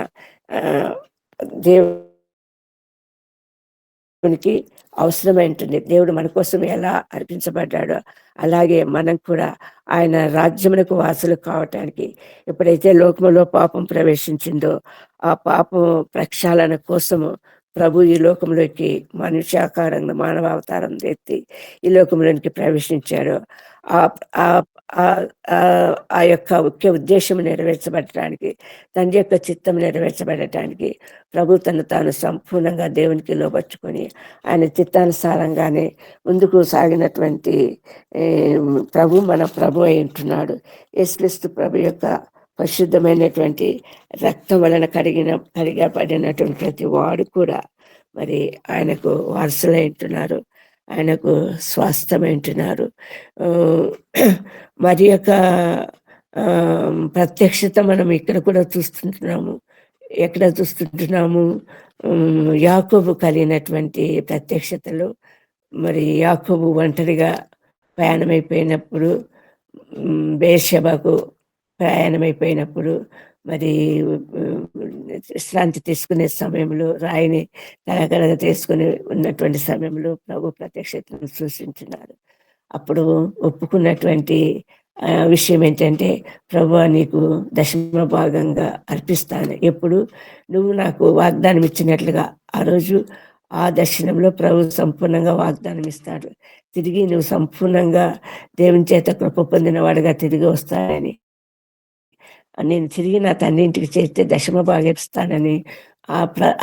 దేవునికి అవసరమై ఉంటుంది. దేవుడు మన కోసం ఎలా అర్పించబడ్డాడో అలాగే మనం కూడా ఆయన రాజ్యమునకు వాసులు కావటానికి, ఎప్పుడైతే లోకములో పాపం ప్రవేశించిందో ఆ పాపం ప్రక్షాళన కోసము ప్రభు ఈ లోకంలోకి మనుష్యాకారంగా మానవావతారం ఎత్తి ఈ లోకంలోనికి ప్రవేశించాడు. ఆ యొక్క ముఖ్య ఉద్దేశం నెరవేర్చబడటానికి, తండ్రి యొక్క చిత్తం నెరవేర్చబడటానికి ప్రభు తను తాను సంపూర్ణంగా దేవునికి లోబర్చుకొని ఆయన చిత్తానుసారంగానే ముందుకు సాగినటువంటి మన ప్రభు అయి ఉంటున్నాడు. యేసుక్రీస్తు ప్రభు యొక్క పరిశుద్ధమైనటువంటి రక్తం వలన కడిగబడినటువంటి ప్రతి వాడు కూడా మరి ఆయనకు వారసులై ఉంటున్నారు, ఆయనకు స్వాస్థ్యమైంటున్నారు. మరి యొక్క ప్రత్యక్షత మనం ఇక్కడ కూడా చూస్తుంటున్నాము. ఎక్కడ చూస్తుంటున్నాము? యాకోబు కలిగినటువంటి ప్రత్యక్షతలు. మరి యాకోబు ఒంటరిగా ప్రయాణమైపోయినప్పుడు, బేర్షెబాకు ప్రయాణమైపోయినప్పుడు మరి విశ్రాంతి తీసుకునే సమయంలో రాయిని తలగడగా తీసుకుని ఉన్నటువంటి సమయంలో ప్రభు ప్రత్యక్షతను సూచించినారు. అప్పుడు ఒప్పుకున్నటువంటి విషయం ఏంటంటే, ప్రభువా నీకు దశమ భాగంగా అర్పిస్తాను. ఎప్పుడు నువ్వు నాకు వాగ్దానం ఇచ్చినట్లుగా ఆ రోజు ఆ దర్శనంలో ప్రభు సంపూర్ణంగా వాగ్దానం ఇస్తాడు. తిరిగి నువ్వు సంపూర్ణంగా దేవుని చేత కృప పొందిన వాడిగా తిరిగి వస్తానని, నేను తిరిగి నా తండ్రి ఇంటికి చేస్తే దశమ భాగం ఇస్తానని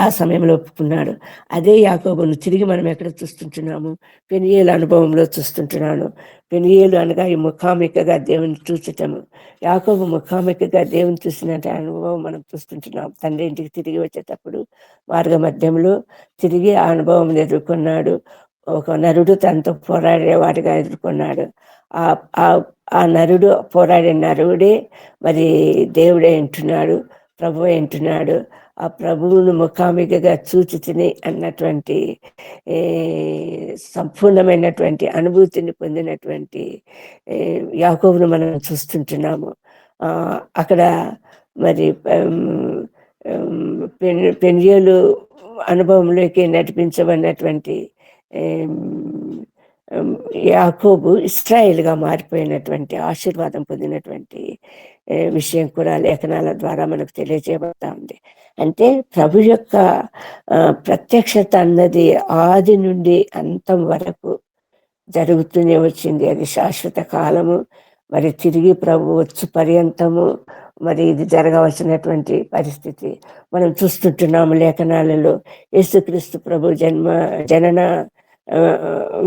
ఆ సమయంలో ఒప్పుకున్నాడు. అదే యాకోబును తిరిగి మనం ఎక్కడ చూస్తుంటున్నాము? పెనియేలు అనుభవంలో చూస్తుంటున్నాను. పెనియేలు అనగా ఈ ముఖాముఖిగా దేవుని చూచటము. యాకోబు ముఖాముఖిగా దేవుని చూసిన అనుభవం మనం చూస్తుంటున్నాం. తండ్రి ఇంటికి తిరిగి వచ్చేటప్పుడు మార్గ మధ్యంలో తిరిగి ఆ అనుభవం ఎదుర్కొన్నాడు. ఒక నరుడు తనతో పోరాడేవాడిగా ఎదుర్కొన్నాడు. ఆ నరుడు పోరాడే నరుడే మరి దేవుడే అంటున్నాడు, ప్రభు అంటున్నాడు. ఆ ప్రభువును ముఖాముఖిగా చూచితిని అన్నటువంటి సంపూర్ణమైనటువంటి అనుభూతిని పొందినటువంటి యాకోబును మనం చూస్తుంటున్నాము. అక్కడ మరి పెనియేలు అనుభవంలోకి నడిపించబడినటువంటి యాకోబు ఇశ్రాయేలుగా మారిపోయినటువంటి ఆశీర్వాదం పొందినటువంటి విషయం కూడా లేఖనాల ద్వారా మనకు తెలియజేయబడతా ఉంది. అంటే ప్రభు యొక్క ప్రత్యక్షత అన్నది ఆది నుండి అంతం వరకు జరుగుతూనే వచ్చింది. అది శాశ్వత కాలము. మరి తిరిగి ప్రభు వచ్చు పర్యంతము మరి ఇది జరగవలసినటువంటి పరిస్థితి మనం చూస్తుంటున్నాము లేఖనాలలో. యేసుక్రీస్తు ప్రభు జనన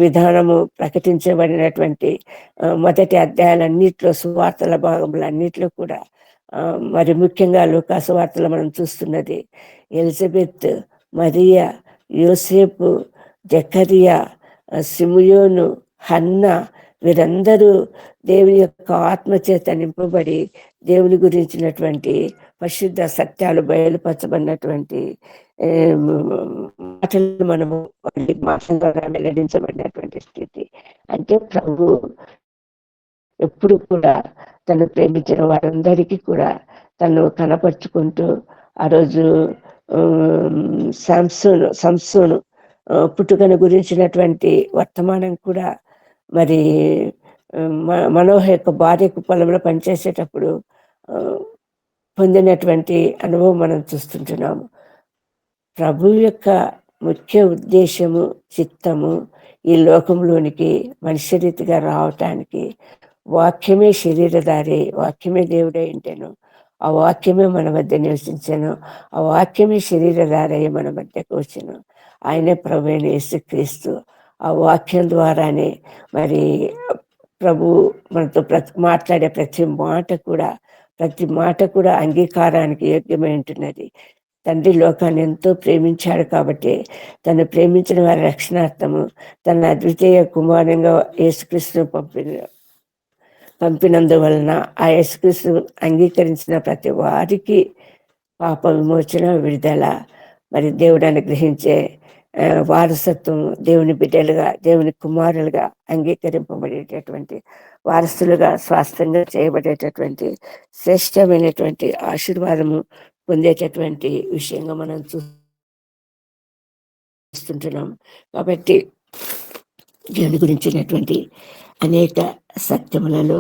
విధానము ప్రకటించబడినటువంటి మొదటి అధ్యాయాలన్నింటిలో, సువార్తల భాగములన్నింటిలో కూడా మరి ముఖ్యంగా లూకా సువార్తలు మనం చూస్తున్నది ఎలిజబెత్, మరియా, యోసేపు, జకరియా, సిమియోను, హన్న వీరందరూ దేవుని యొక్క ఆత్మచేత నింపబడి దేవుని గురించినటువంటి పరిశుద్ధ సత్యాలు బయలుపరచబడినటువంటి మాటలు మనము మాటల ద్వారా వెల్లడించబడినటువంటి స్థితి. అంటే ప్రభు ఎప్పుడు కూడా తను ప్రేమించిన వారందరికీ కూడా తను కనపరుచుకుంటూ ఆ రోజు సంసోను పుట్టుకను గురించినటువంటి వర్తమానం కూడా మరి మనోహ యొక్క భార్యకు పొలంలో పనిచేసేటప్పుడు పొందినటువంటి అనుభవం మనం చూస్తుంటున్నాము. ప్రభు యొక్క ముఖ్య ఉద్దేశము, చిత్తము ఈ లోకంలోనికి మనిషి రీతిగా రావటానికి వాక్యమే శరీరధారి, వాక్యమే దేవుడే ఇంటేను, ఆ వాక్యమే మన మధ్య నివసించాను, ఆ వాక్యమే శరీరధారి మన మధ్యకు వచ్చాను. ఆయనే ప్రభు అయిన యేసుక్రీస్తు. ఆ వాక్యం ద్వారానే మరి ప్రభు మనతో మాట్లాడే ప్రతి మాట కూడా అంగీకారానికి యోగ్యమై ఉంటున్నది. తండ్రి లోకాన్ని ఎంతో ప్రేమించాడు కాబట్టి తను ప్రేమించిన వారి రక్షణార్థము తన అద్వితీయ కుమారంగా యేసుక్రీస్తును పంపినందువలన ఆ యేసుక్రీస్తు అంగీకరించిన ప్రతి వారికి పాప విమోచన, విడుదల, మరి దేవుడు అనుగ్రహించే వారసత్వం, దేవుని బిడ్డలుగా, దేవుని కుమారులుగా అంగీకరింపబడేటటువంటి వారసులుగా, స్వాస్థ్యంగా చేయబడేటటువంటి శ్రేష్టమైనటువంటి ఆశీర్వాదము పొందేటటువంటి విషయంగా మనం చూస్తుంటున్నాం. కాబట్టి దేవుని గురించినటువంటి అనేక సత్యములలో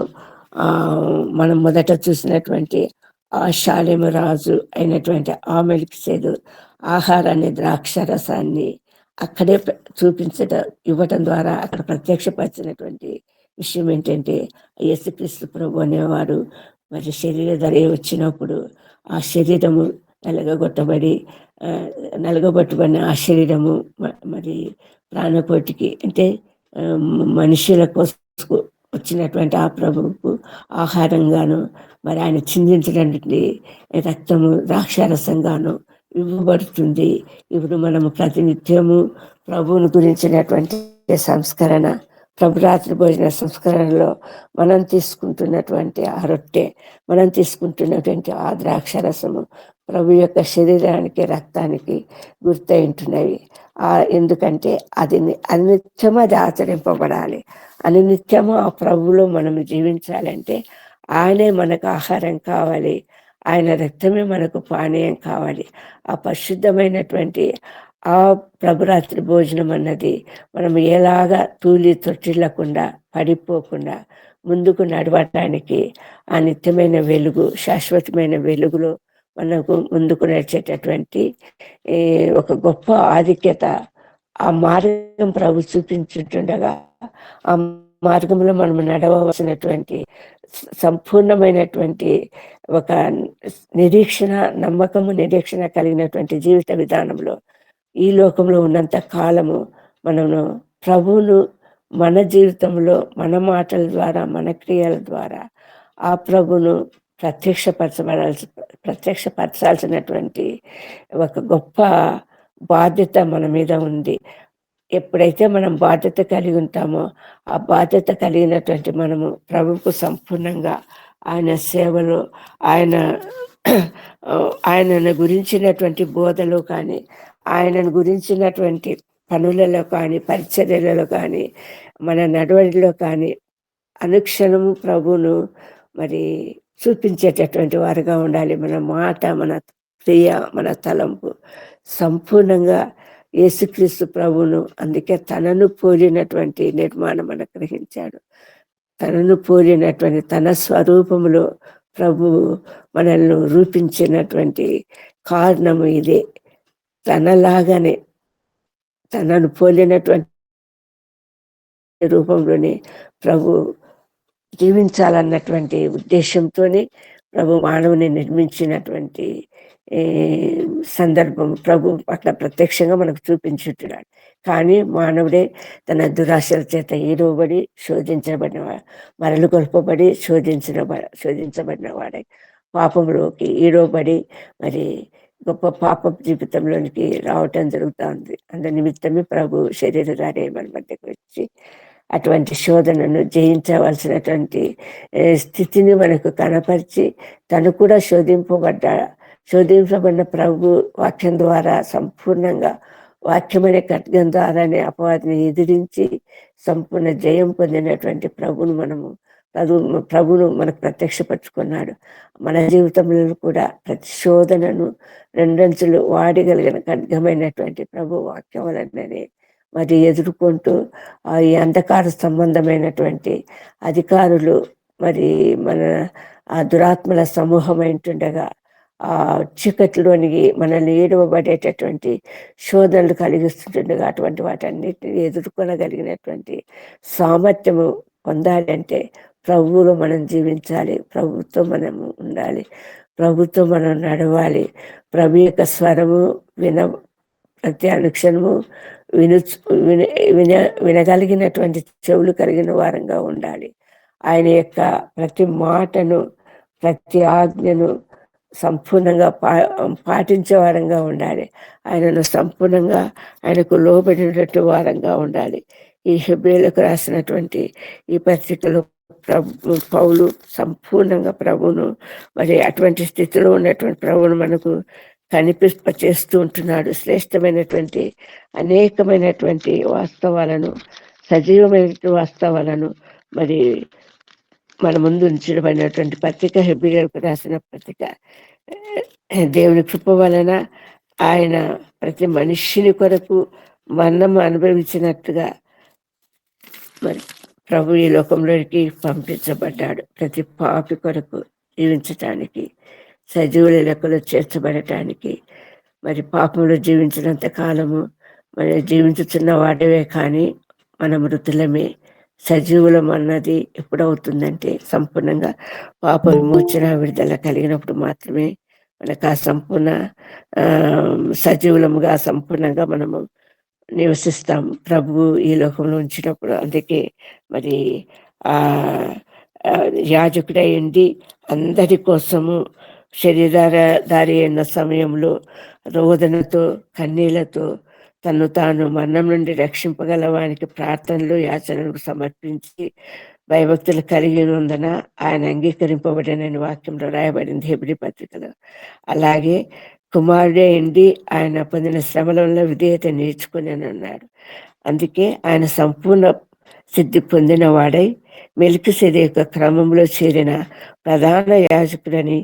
మనం మొదట చూసినటువంటి ఆ షాలెము రాజు అయినటువంటి ఆ మెల్కీసెదెకు ఆహారాన్ని, ద్రాక్ష రసాన్ని అక్కడే ఇవ్వటం ద్వారా అక్కడ ప్రత్యక్షపరిచినటువంటి విషయం ఏంటంటే, యేసుక్రీస్తు ప్రభు అనేవాడు మరి శరీరధారి వచ్చినప్పుడు ఆ శరీరము నలగబట్టబడిన ఆ శరీరము మరి ప్రాణకోటికి అంటే మనుషుల కోసం వచ్చినటువంటి ఆ ప్రభువుకు ఆహారంగాను, మరి ఆయన చిందించినటువంటి రక్తము ద్రాక్షారసంగాను ఇవ్వబడుతుంది. ఇప్పుడు మనము ప్రతినిత్యము ప్రభువుని గురించినటువంటి సంస్కరణ, ప్రభురాత్రి భోజన సంస్కరణలో మనం తీసుకుంటున్నటువంటి ఆ రొట్టె, మనం తీసుకుంటున్నటువంటి ఆ ద్రాక్షరసము ప్రభు యొక్క శరీరానికి, రక్తానికి గుర్తయి ఉంటున్నవి. ఎందుకంటే అది అనిత్యము అది ఆచరింపబడాలి. అనునిత్యము ఆ ప్రభువులో మనం జీవించాలంటే ఆయనే మనకు ఆహారం కావాలి. ఆయన రక్తమే మనకు పానీయం కావాలి. ఆ పరిశుద్ధమైనటువంటి ఆ ప్రభురాత్రి భోజనం అన్నది మనం ఎలాగా తూలి తొట్టిల్లకుండా పడిపోకుండా ముందుకు నడవటానికి ఆ నిత్యమైన వెలుగు, శాశ్వతమైన వెలుగులో మనకు ముందుకు నడిచేటటువంటి ఒక గొప్ప ఆధిక్యత ఆ మార్గం ప్రభు చూపించుండగా ఆ మార్గంలో మనం నడవవలసినటువంటి సంపూర్ణమైనటువంటి ఒక నిరీక్షణ, నమ్మకము, నిరీక్షణ కలిగినటువంటి జీవిత విధానంలో ఈ లోకంలో ఉన్నంత కాలము మనము ప్రభువును మన జీవితంలో మన మాటల ద్వారా, మన క్రియల ద్వారా ఆ ప్రభును ప్రత్యక్షపరచాల్సినటువంటి ఒక గొప్ప బాధ్యత మన మీద ఉంది. ఎప్పుడైతే మనం బాధ్యత కలిగి ఉంటామో ఆ బాధ్యత కలిగినటువంటి మనము ప్రభువుకు సంపూర్ణంగా ఆయన సేవలో ఆయనను గురించినటువంటి బోధలో కానీ, ఆయనను గురించినటువంటి పనులలో కానీ, పరిచర్యలలో కానీ, మన నడవడిలో కానీ అనుక్షణము ప్రభువును మరి చూపించేటటువంటి వారుగా ఉండాలి. మన మాట, మన క్రియ, మన తలంపు సంపూర్ణంగా యేసుక్రీస్తు ప్రభువును, అందుకే తనను పోలినటువంటి నిర్మాణం మనకు గ్రహించాడు. తనను పోలినటువంటి తన స్వరూపములో ప్రభు మనల్ని రూపించినటువంటి కారణము ఇదే. తనలాగానే తనను పోలినటువంటి రూపంలోనే ప్రభు జీవించాలన్నటువంటి ఉద్దేశంతోనే ప్రభు మానవుని నిర్మించినటువంటి సందర్భం ప్రభు అట్లా ప్రత్యక్షంగా మనకు చూపించుంటున్నాడు. కానీ మానవుడే తన దురాశల చేత ఈరోబడి శోధించబడినవాడు, మరలు గొల్పబడి శోధించబడిన వాడే పాపంలోకి ఈరోబడి మరి గొప్ప పాప జీవితంలోనికి రావటం జరుగుతుంది. అందు నిమిత్తమే ప్రభు శరీరధారి మన మధ్యకు వచ్చి అటువంటి శోధనను జయించవలసినటువంటి స్థితిని మనకు కనపరిచి తను కూడా శోధించబడిన ప్రభు వాక్యం ద్వారా సంపూర్ణంగా వాక్యమనే ఖడ్గం ద్వారానే అపవాదిని ఎదిరించి సంపూర్ణ జయం పొందినటువంటి ప్రభును మనకు ప్రత్యక్షపరుచుకున్నాడు. మన జీవితంలో కూడా ప్రతి శోధనను రెండంచులు వాడగలిగిన ఖడ్గమైనటువంటి ప్రభు వాక్యం వలననే మరి ఎదుర్కొంటూ ఈ అంధకార సంబంధమైనటువంటి అధికారులు మరి మన ఆ దురాత్మల సమూహం ఏంటుండగా ఆ చీకట్లోనికి మనల్ని ఏడవబడేటటువంటి శోధనలు కలిగిస్తుండగా అటువంటి వాటన్నిటిని ఎదుర్కొనగలిగినటువంటి సామర్థ్యము పొందాలి అంటే ప్రభువులో మనం జీవించాలి, ప్రభుత్వం మనము ఉండాలి, ప్రభుత్వం మనం నడవాలి, ప్రభు యొక్క స్వరము ప్రతి అనుక్షణము వినగలిగినటువంటి చెవులు కలిగిన వారంగా ఉండాలి. ఆయన యొక్క ప్రతి మాటను, ప్రతి ఆజ్ఞను సంపూర్ణంగా పాటించే వారంగా ఉండాలి. ఆయనను సంపూర్ణంగా ఆయనకు లోబడినట్టు వారంగా ఉండాలి. ఈ హెబ్రీయులకు రాసినటువంటి ఈ పత్రికలో పౌలు సంపూర్ణంగా ప్రభువును మరి అటువంటి స్థితిలో ఉన్నటువంటి ప్రభువును మనకు చేస్తూ ఉంటున్నాడు. శ్రేష్టమైనటువంటి అనేకమైనటువంటి వాస్తవాలను, సజీవమైనటువంటి వాస్తవాలను మరి మన ముందు ఉంచబడినటువంటి పత్రిక హెబ్రీయులకు రాసిన పత్రిక. దేవుని కృప వలన ఆయన ప్రతి మనిషిని కొరకు మరణం అనుభవించినట్టుగా మరి ప్రభు ఈ లోకంలోకి పంపించబడ్డాడు. ప్రతి పాపి కొరకు జీవించటానికి, సజీవుల లెక్కలో చేర్చబడటానికి. మరి పాపంలో జీవించినంత కాలము మరి జీవించుతున్న వాటివే కానీ మన మృతులమే. సజీవులం అన్నది ఎప్పుడవుతుందంటే సంపూర్ణంగా పాప విమోచన విడుదల కలిగినప్పుడు మాత్రమే మనకు ఆ సంపూర్ణ సజీవులముగా సంపూర్ణంగా మనము నివసిస్తాం ప్రభువు ఈ లోకంలో ఉంచినప్పుడు. అందుకే మరి యాజకుడై ఉండి అందరి కోసము శరీరధారి అయిన సమయంలో రోదనతో, కన్నీళ్లతో తను తాను మరణం నుండి రక్షింపగలవానికి ప్రార్థనలు, యాచనలు సమర్పించి భయభక్తులు కలిగి ఉందన ఆయన అంగీకరింపబడిన వాక్యంలో రాయబడింది హెబ్రీ పత్రికలో. అలాగే కుమారుడే ఎండి ఆయన పొందిన శ్రమలలో విధేయత నేర్చుకుని అన్నాడు. అందుకే ఆయన సంపూర్ణ సిద్ధి పొందిన వాడై మెల్కీసెదెకు క్రమంలో చేరిన ప్రధాన యాజకుడని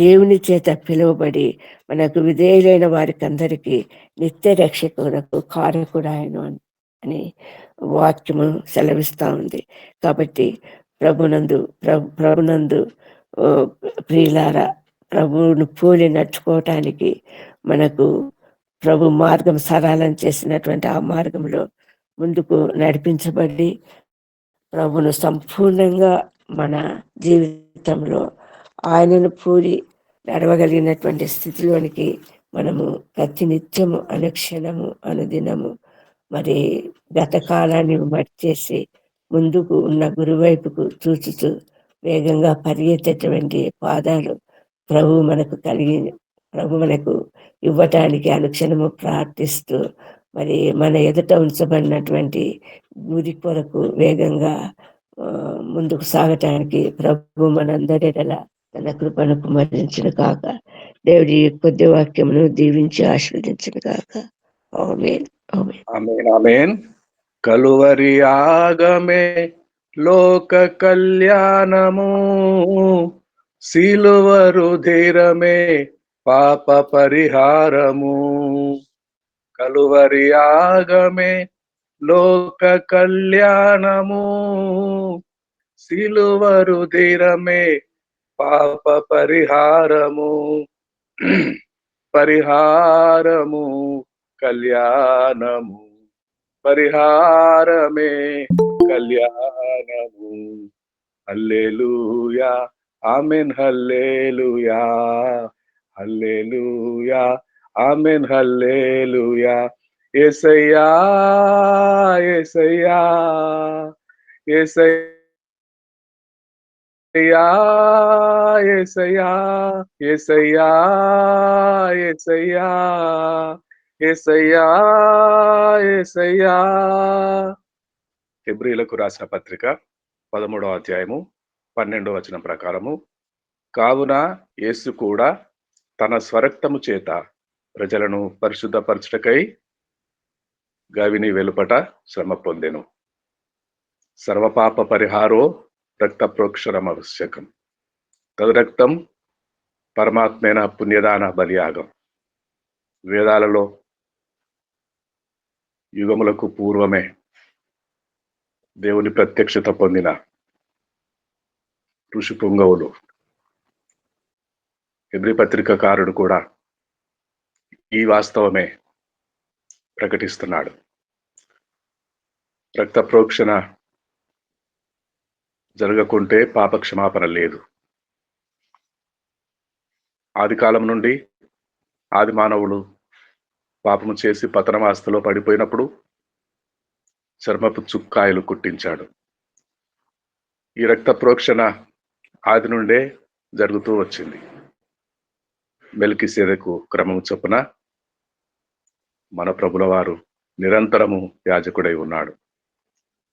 దేవుని చేత పిలువబడి మనకు విధేయులైన వారికి అందరికీ నిత్య రక్షకునకు కారకుడాయను అని వాక్యము సెలవిస్తూ ఉంది. కాబట్టి ప్రభునందు ప్రియులారా, ప్రభువును పోలి నడుచుకోవటానికి మనకు ప్రభు మార్గం సరళం చేసినటువంటి ఆ మార్గంలో ముందుకు నడిపించబడి ప్రభును సంపూర్ణంగా మన జీవితంలో ఆయనను పూరి నడవగలిగినటువంటి స్థితిలోనికి మనము ప్రతినిత్యము, అనుక్షణము, అనుదినము మరి గత కాలాన్ని మర్చేసి ముందుకు ఉన్న గురువైపుకు చూచుతూ వేగంగా పరిగెత్తేటువంటి పాదాలు ప్రభు మనకు ఇవ్వటానికి అనుక్షణము ప్రార్థిస్తూ మరి మన ఎదుట ఉంచబడినటువంటి గురి కొరకు వేగంగా ముందుకు సాగటానికి ప్రభు మనందరిలా తన కృపను కుమరించిన కాక. దేవుడి కొద్ది వాక్యమును దీవించి ఆశీర్వదించిన కాక. ఆమేన్. ఆమేన్. ఆమేన్. ఆమేన్. కలువరి ఆగమే లోక కళ్యాణము, సిలువరు ధీరమే పాప పరిహారము. కలువరి ఆగమే లోక కళ్యాణము, సిలువరు ధీరమే పాప పరిహారము. పరిహారము కళ్యాణము, పరిహారమే కళ్యాణము. హల్లెలూయా, ఆమేన్. హల్లెలూయా, హల్లెలూయా, ఆమేన్. హల్లెలూయా. యేసయ్యా, యేసయ్యా, యేసయ్యా, యేసయ్యా, యేసయ్యా, యేసయ్యా, యేసయ్యా, యేసయ్యా. హెబ్రీయులకు రాసిన పత్రిక 13వ అధ్యాయము 12వ వచనం ప్రకారము, కావున యేసు కూడా తన స్వరక్తము చేత ప్రజలను పరిశుద్ధపరచుటకై గవిని వెలుపట శ్రమ పొందెను. సర్వపాప పరిహారో రక్త ప్రోక్షణం ఆవశ్యకం. తదురక్తం పరమాత్మైన పుణ్యదాన బలియాగం. వేదాలలో యుగములకు పూర్వమే దేవుని ప్రత్యక్షత పొందిన ఋషి పుంగవులు, హెబ్రీ పత్రికకారుడు కూడా ఈ వాస్తవమే ప్రకటిస్తున్నాడు. రక్త ప్రోక్షణ జరగకుంటే పాప క్షమాపణ లేదు. ఆది కాలం నుండి ఆది మానవుడు పాపము చేసి పతనవాస్తలో పడిపోయినప్పుడు చర్మపు చుక్కాయలు కుట్టించాడు. ఈ రక్త ప్రోక్షణ ఆది నుండే జరుగుతూ వచ్చింది. మెల్కీసెదెకు క్రమము చొప్పున మన ప్రభుల వారు నిరంతరము యాజకుడై ఉన్నాడు.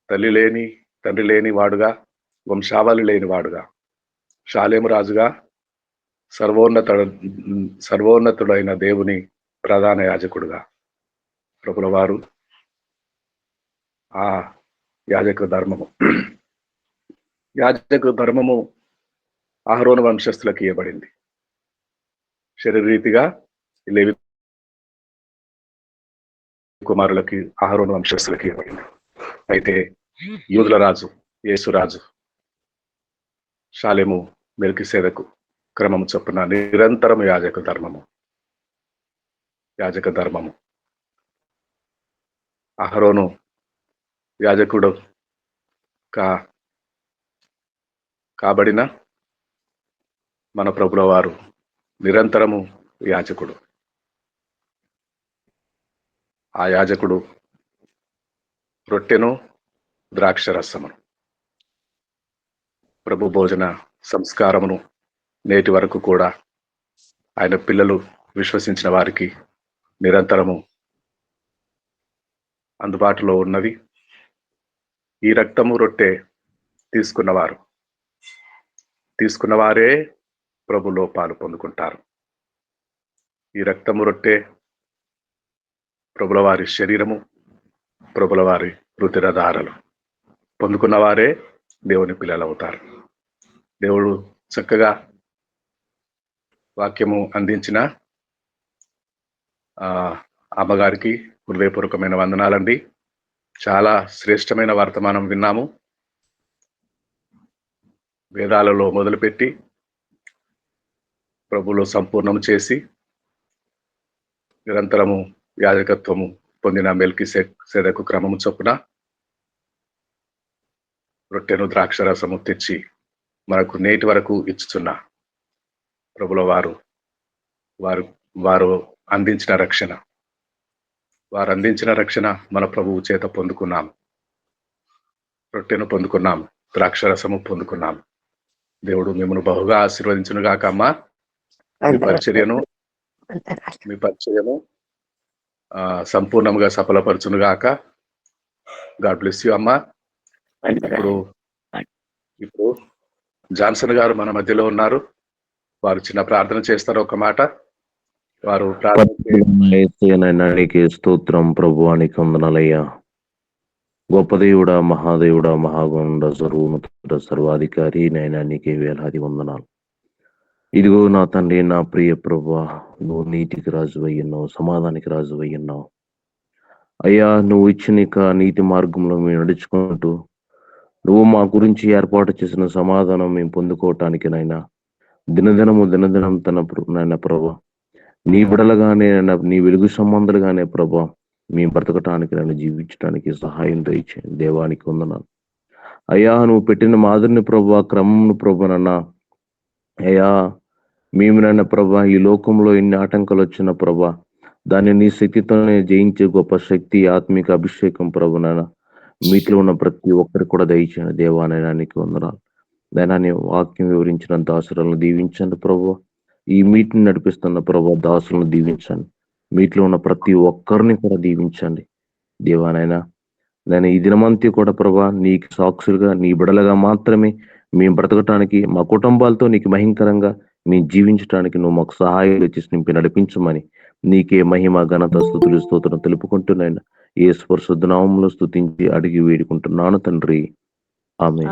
తల్లి లేని తండ్రి లేని వాడుగా, వంశావళి లేని వాడుగా, షాలేము రాజుగా, సర్వోన్నతుడైన దేవుని ప్రధాన యాజకుడుగా ప్రభుల వారు ఆ యాజక ధర్మము అహరోను వంశస్థులకు ఇవ్వబడింది. శరీరీతిగా లేవి కుమారులకి అహరోను వంశస్థులకి ఇవ్వబడింది. అయితే యూదుల రాజు యేసురాజు షాలేము మెల్కీసెదెకు క్రమము చొప్పున నిరంతరము యాజక ధర్మము. అహరోను యాజకుడు కాబడిన మన ప్రభుల వారు నిరంతరము యాజకుడు. ఆ యాజకుడు రొట్టెను ద్రాక్షరసమును, ప్రభు భోజన సంస్కారమును నేటి వరకు కూడా ఆయన పిల్లలు విశ్వసించిన వారికి నిరంతరము అందుబాటులో ఉన్నది. ఈ రక్తము రొట్టె తీసుకున్నవారే ప్రభులో పాలు పొందుకుంటారు. ఈ రక్తము రొట్టె ప్రభుల వారి శరీరము, ప్రభుల వారి రుధిరధారలు. పొందుకున్న వారే దేవుని పిల్లలు అవుతారు. దేవుడు చక్కగా వాక్యము అందించిన అమ్మగారికి హృదయపూర్వకమైన వందనాలండి. చాలా శ్రేష్టమైన వర్తమానం విన్నాము. వేదాలలో మొదలుపెట్టి ప్రభువులో సంపూర్ణం చేసి నిరంతరము యాజకత్వము పొందిన మెల్కీసెదెకు క్రమము చొప్పున రొట్టెను ద్రాక్షరసము తెచ్చి మనకు నేటి వరకు ఇచ్చుచున్న ప్రభుల వారు అందించిన రక్షణ, మన ప్రభువు చేత పొందుకున్నాము. రొట్టెను పొందుకున్నాము, ద్రాక్షరసము పొందుకున్నాము. దేవుడు మిమ్మల్ని బహుగా ఆశీర్వదించును గాక. అమ్మా, మీ పరిచర్యను సంపూర్ణంగా సఫలపరచును గాక. గాడ్ బ్లెస్ యూ అమ్మా. ఇప్పుడు జాన్సన్ గారు మన మధ్యలో ఉన్నారు. వారు చిన్న ప్రార్థన చేస్తారు. ఒక మాట వారు నీకే స్తోత్రం ప్రభువానికి వందనాలయ్యా. గొప్ప దేవుడా, మహాదేవుడా, మహాగుణుడ, సర్వోన్నతుడ, సర్వాధికారి నైనా నీకే వేలాది వందనాలు. ఇదిగో నా తండ్రి, నా ప్రియ ప్రభువా, నువ్వు నీతికి రాజు అయ్యున్నావు, సమాధానికి రాజు అయ్యున్నావు అయ్యా. నువ్వు ఇచ్చిన నీతి మార్గంలో మేము నడుచుకుంటూ నువ్వు మా గురించి ఏర్పాటు చేసిన సమాధానం మేము పొందుకోవటానికి నైనా దినదినం నాయన ప్రభా, నీ బిడలుగానే నీ వెలుగు సంబంధాలుగానే ప్రభా మేము బ్రతకటానికి నన్ను జీవించడానికి సహాయం దయచేయండి. దేవానికి వందనాలు అయ్యా. నువ్వు పెట్టిన మాదిరిని ప్రభా, క్రమంను ప్రభానన్నా అయ్యా, మేము నాయన ప్రభా ఈ లోకంలో ఎన్ని ఆటంకాలు వచ్చిన ప్రభా దాన్ని నీ శక్తితోనే జయించే గొప్ప శక్తి, ఆత్మిక అభిషేకం ప్రభునైనా మీట్లో ఉన్న ప్రతి ఒక్కరికి కూడా దయచేయండి. దేవానయనానికి వందనాలు. దైనా నీ వాక్యం వివరించిన దాసులను దీవించండి ప్రభు. ఈ మీటిని నడిపిస్తున్న ప్రభు దాసులను దీవించండి. మీట్లో ఉన్న ప్రతి ఒక్కరిని కూడా దీవించండి. దేవానైనా నేను ఈ దినమంతా కూడా ప్రభా నీకు సాక్షులుగా, నీ బిడలుగా మాత్రమే మేము బ్రతకటానికి, మా కుటుంబాలతో నీకు మహింకరంగా మేము జీవించడానికి నువ్వు మాకు సహాయం చేసి నింపి నడిపించమని నీకే మహిమ, ఘనత, స్తుతులు, స్తోత్రం తెలుపుకుంటున్నాను. యేసు పరిశుద్ధ నామములో స్తుతించి అడిగి వేడుకుంటున్నాను తండ్రి. ఆమేన్.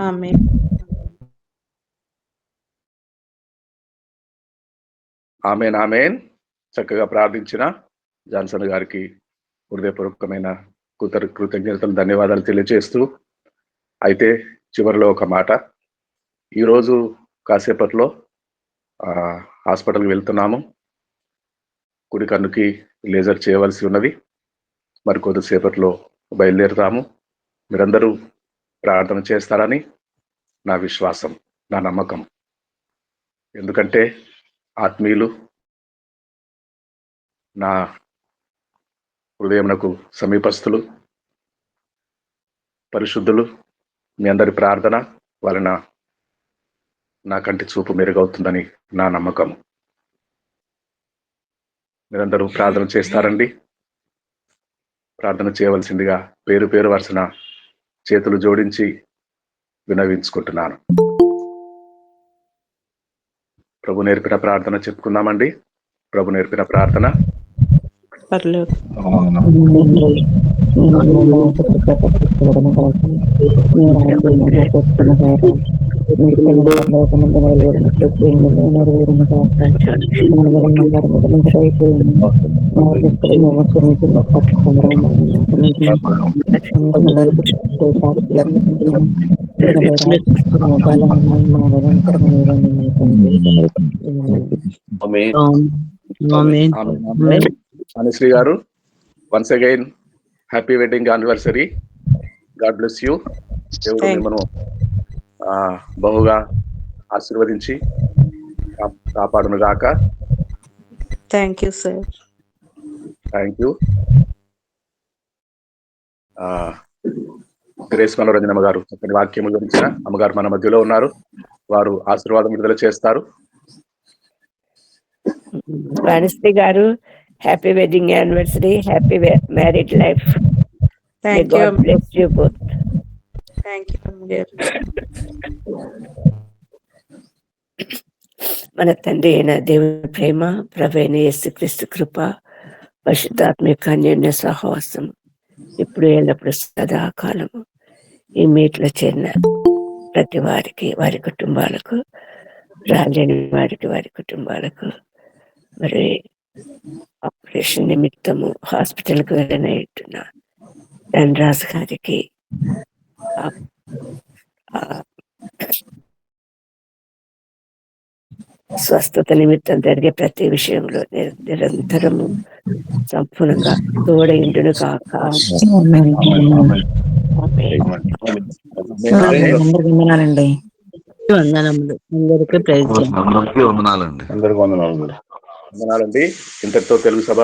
ఆమేన్. ఆమేన్. చక్కగా ప్రార్థించిన జాన్సన్ గారికి హృదయపూర్వకమైన కృతజ్ఞతలు, ధన్యవాదాలు తెలియజేస్తూ, అయితే చివరిలో ఒక మాట. ఈరోజు కాసేపట్లో హాస్పిటల్కి వెళ్తున్నాము. కుడి కన్నుకి లేజర్ చేయవలసి ఉన్నది. మరి కొద్దిసేపట్లో బయలుదేరుతాము. మీరందరూ ప్రార్థన చేస్తారని నా విశ్వాసం, నా నమ్మకం. ఎందుకంటే ఆత్మీయులు, నా హృదయమునకు సమీపస్తులు, పరిశుద్ధులు, మీ అందరి ప్రార్థన వలన నా కంటి చూపు మెరుగవుతుందని నా నమ్మకం. మీరందరూ ప్రార్థన చేస్తారండి. ప్రార్థన చేయవలసిందిగా పేరు పేరు వరుసన చేతులు జోడించి వినవించుకుంటున్నాను. ప్రభు నేర్పిన ప్రార్థన చెప్పుకుందామండి. ప్రభు నేర్పిన ప్రార్థన. అనుశ్రీ గారు, once again happy wedding anniversary. God bless you. దేవుడు మిమ్మల్ని బహుగా ఆశీర్వదించి కాపాడును గాక. Thank you sir. Thank you. Grace మనోరంజనమ్మ గారు చక్కని వాక్యము గురించిన అమ్మగారు మన మధ్యలో ఉన్నారు. వారు ఆశీర్వాదం విడుదల చేస్తారు. వాణిశ్రీ గారు, happy wedding anniversary, happy married life. Thank you. God bless you both. Thank you. మన తండ్రి అయిన దేవుని ప్రేమ, ప్రభువైన యేసుక్రీస్తు కృప, పరిశుద్ధాత్మిక అన్యోన్య సహవాసం ఇప్పుడు ఎల్లప్పుడు సదాకాలము ఈ మీట్లో చేరిన ప్రతి వారికి, వారి కుటుంబాలకు, రాలేని వారికి, వారి కుటుంబాలకు, మరి ఆపరేషన్ నిమిత్తము హాస్పిటల్కి వెళ్ళనట్టున్న ధనరాజు గారికి, స్వస్థత నిమిత్తం జరిగే ప్రతి విషయంలో నిరంతరము సంపూర్ణంగా తోడైండును కాక. వందనాలండి. వందనములు అందరికీ ప్రైజ్ అందరికీ వందనాలండి. వందనాలండి. ఇంతటితో తెలుగు సభ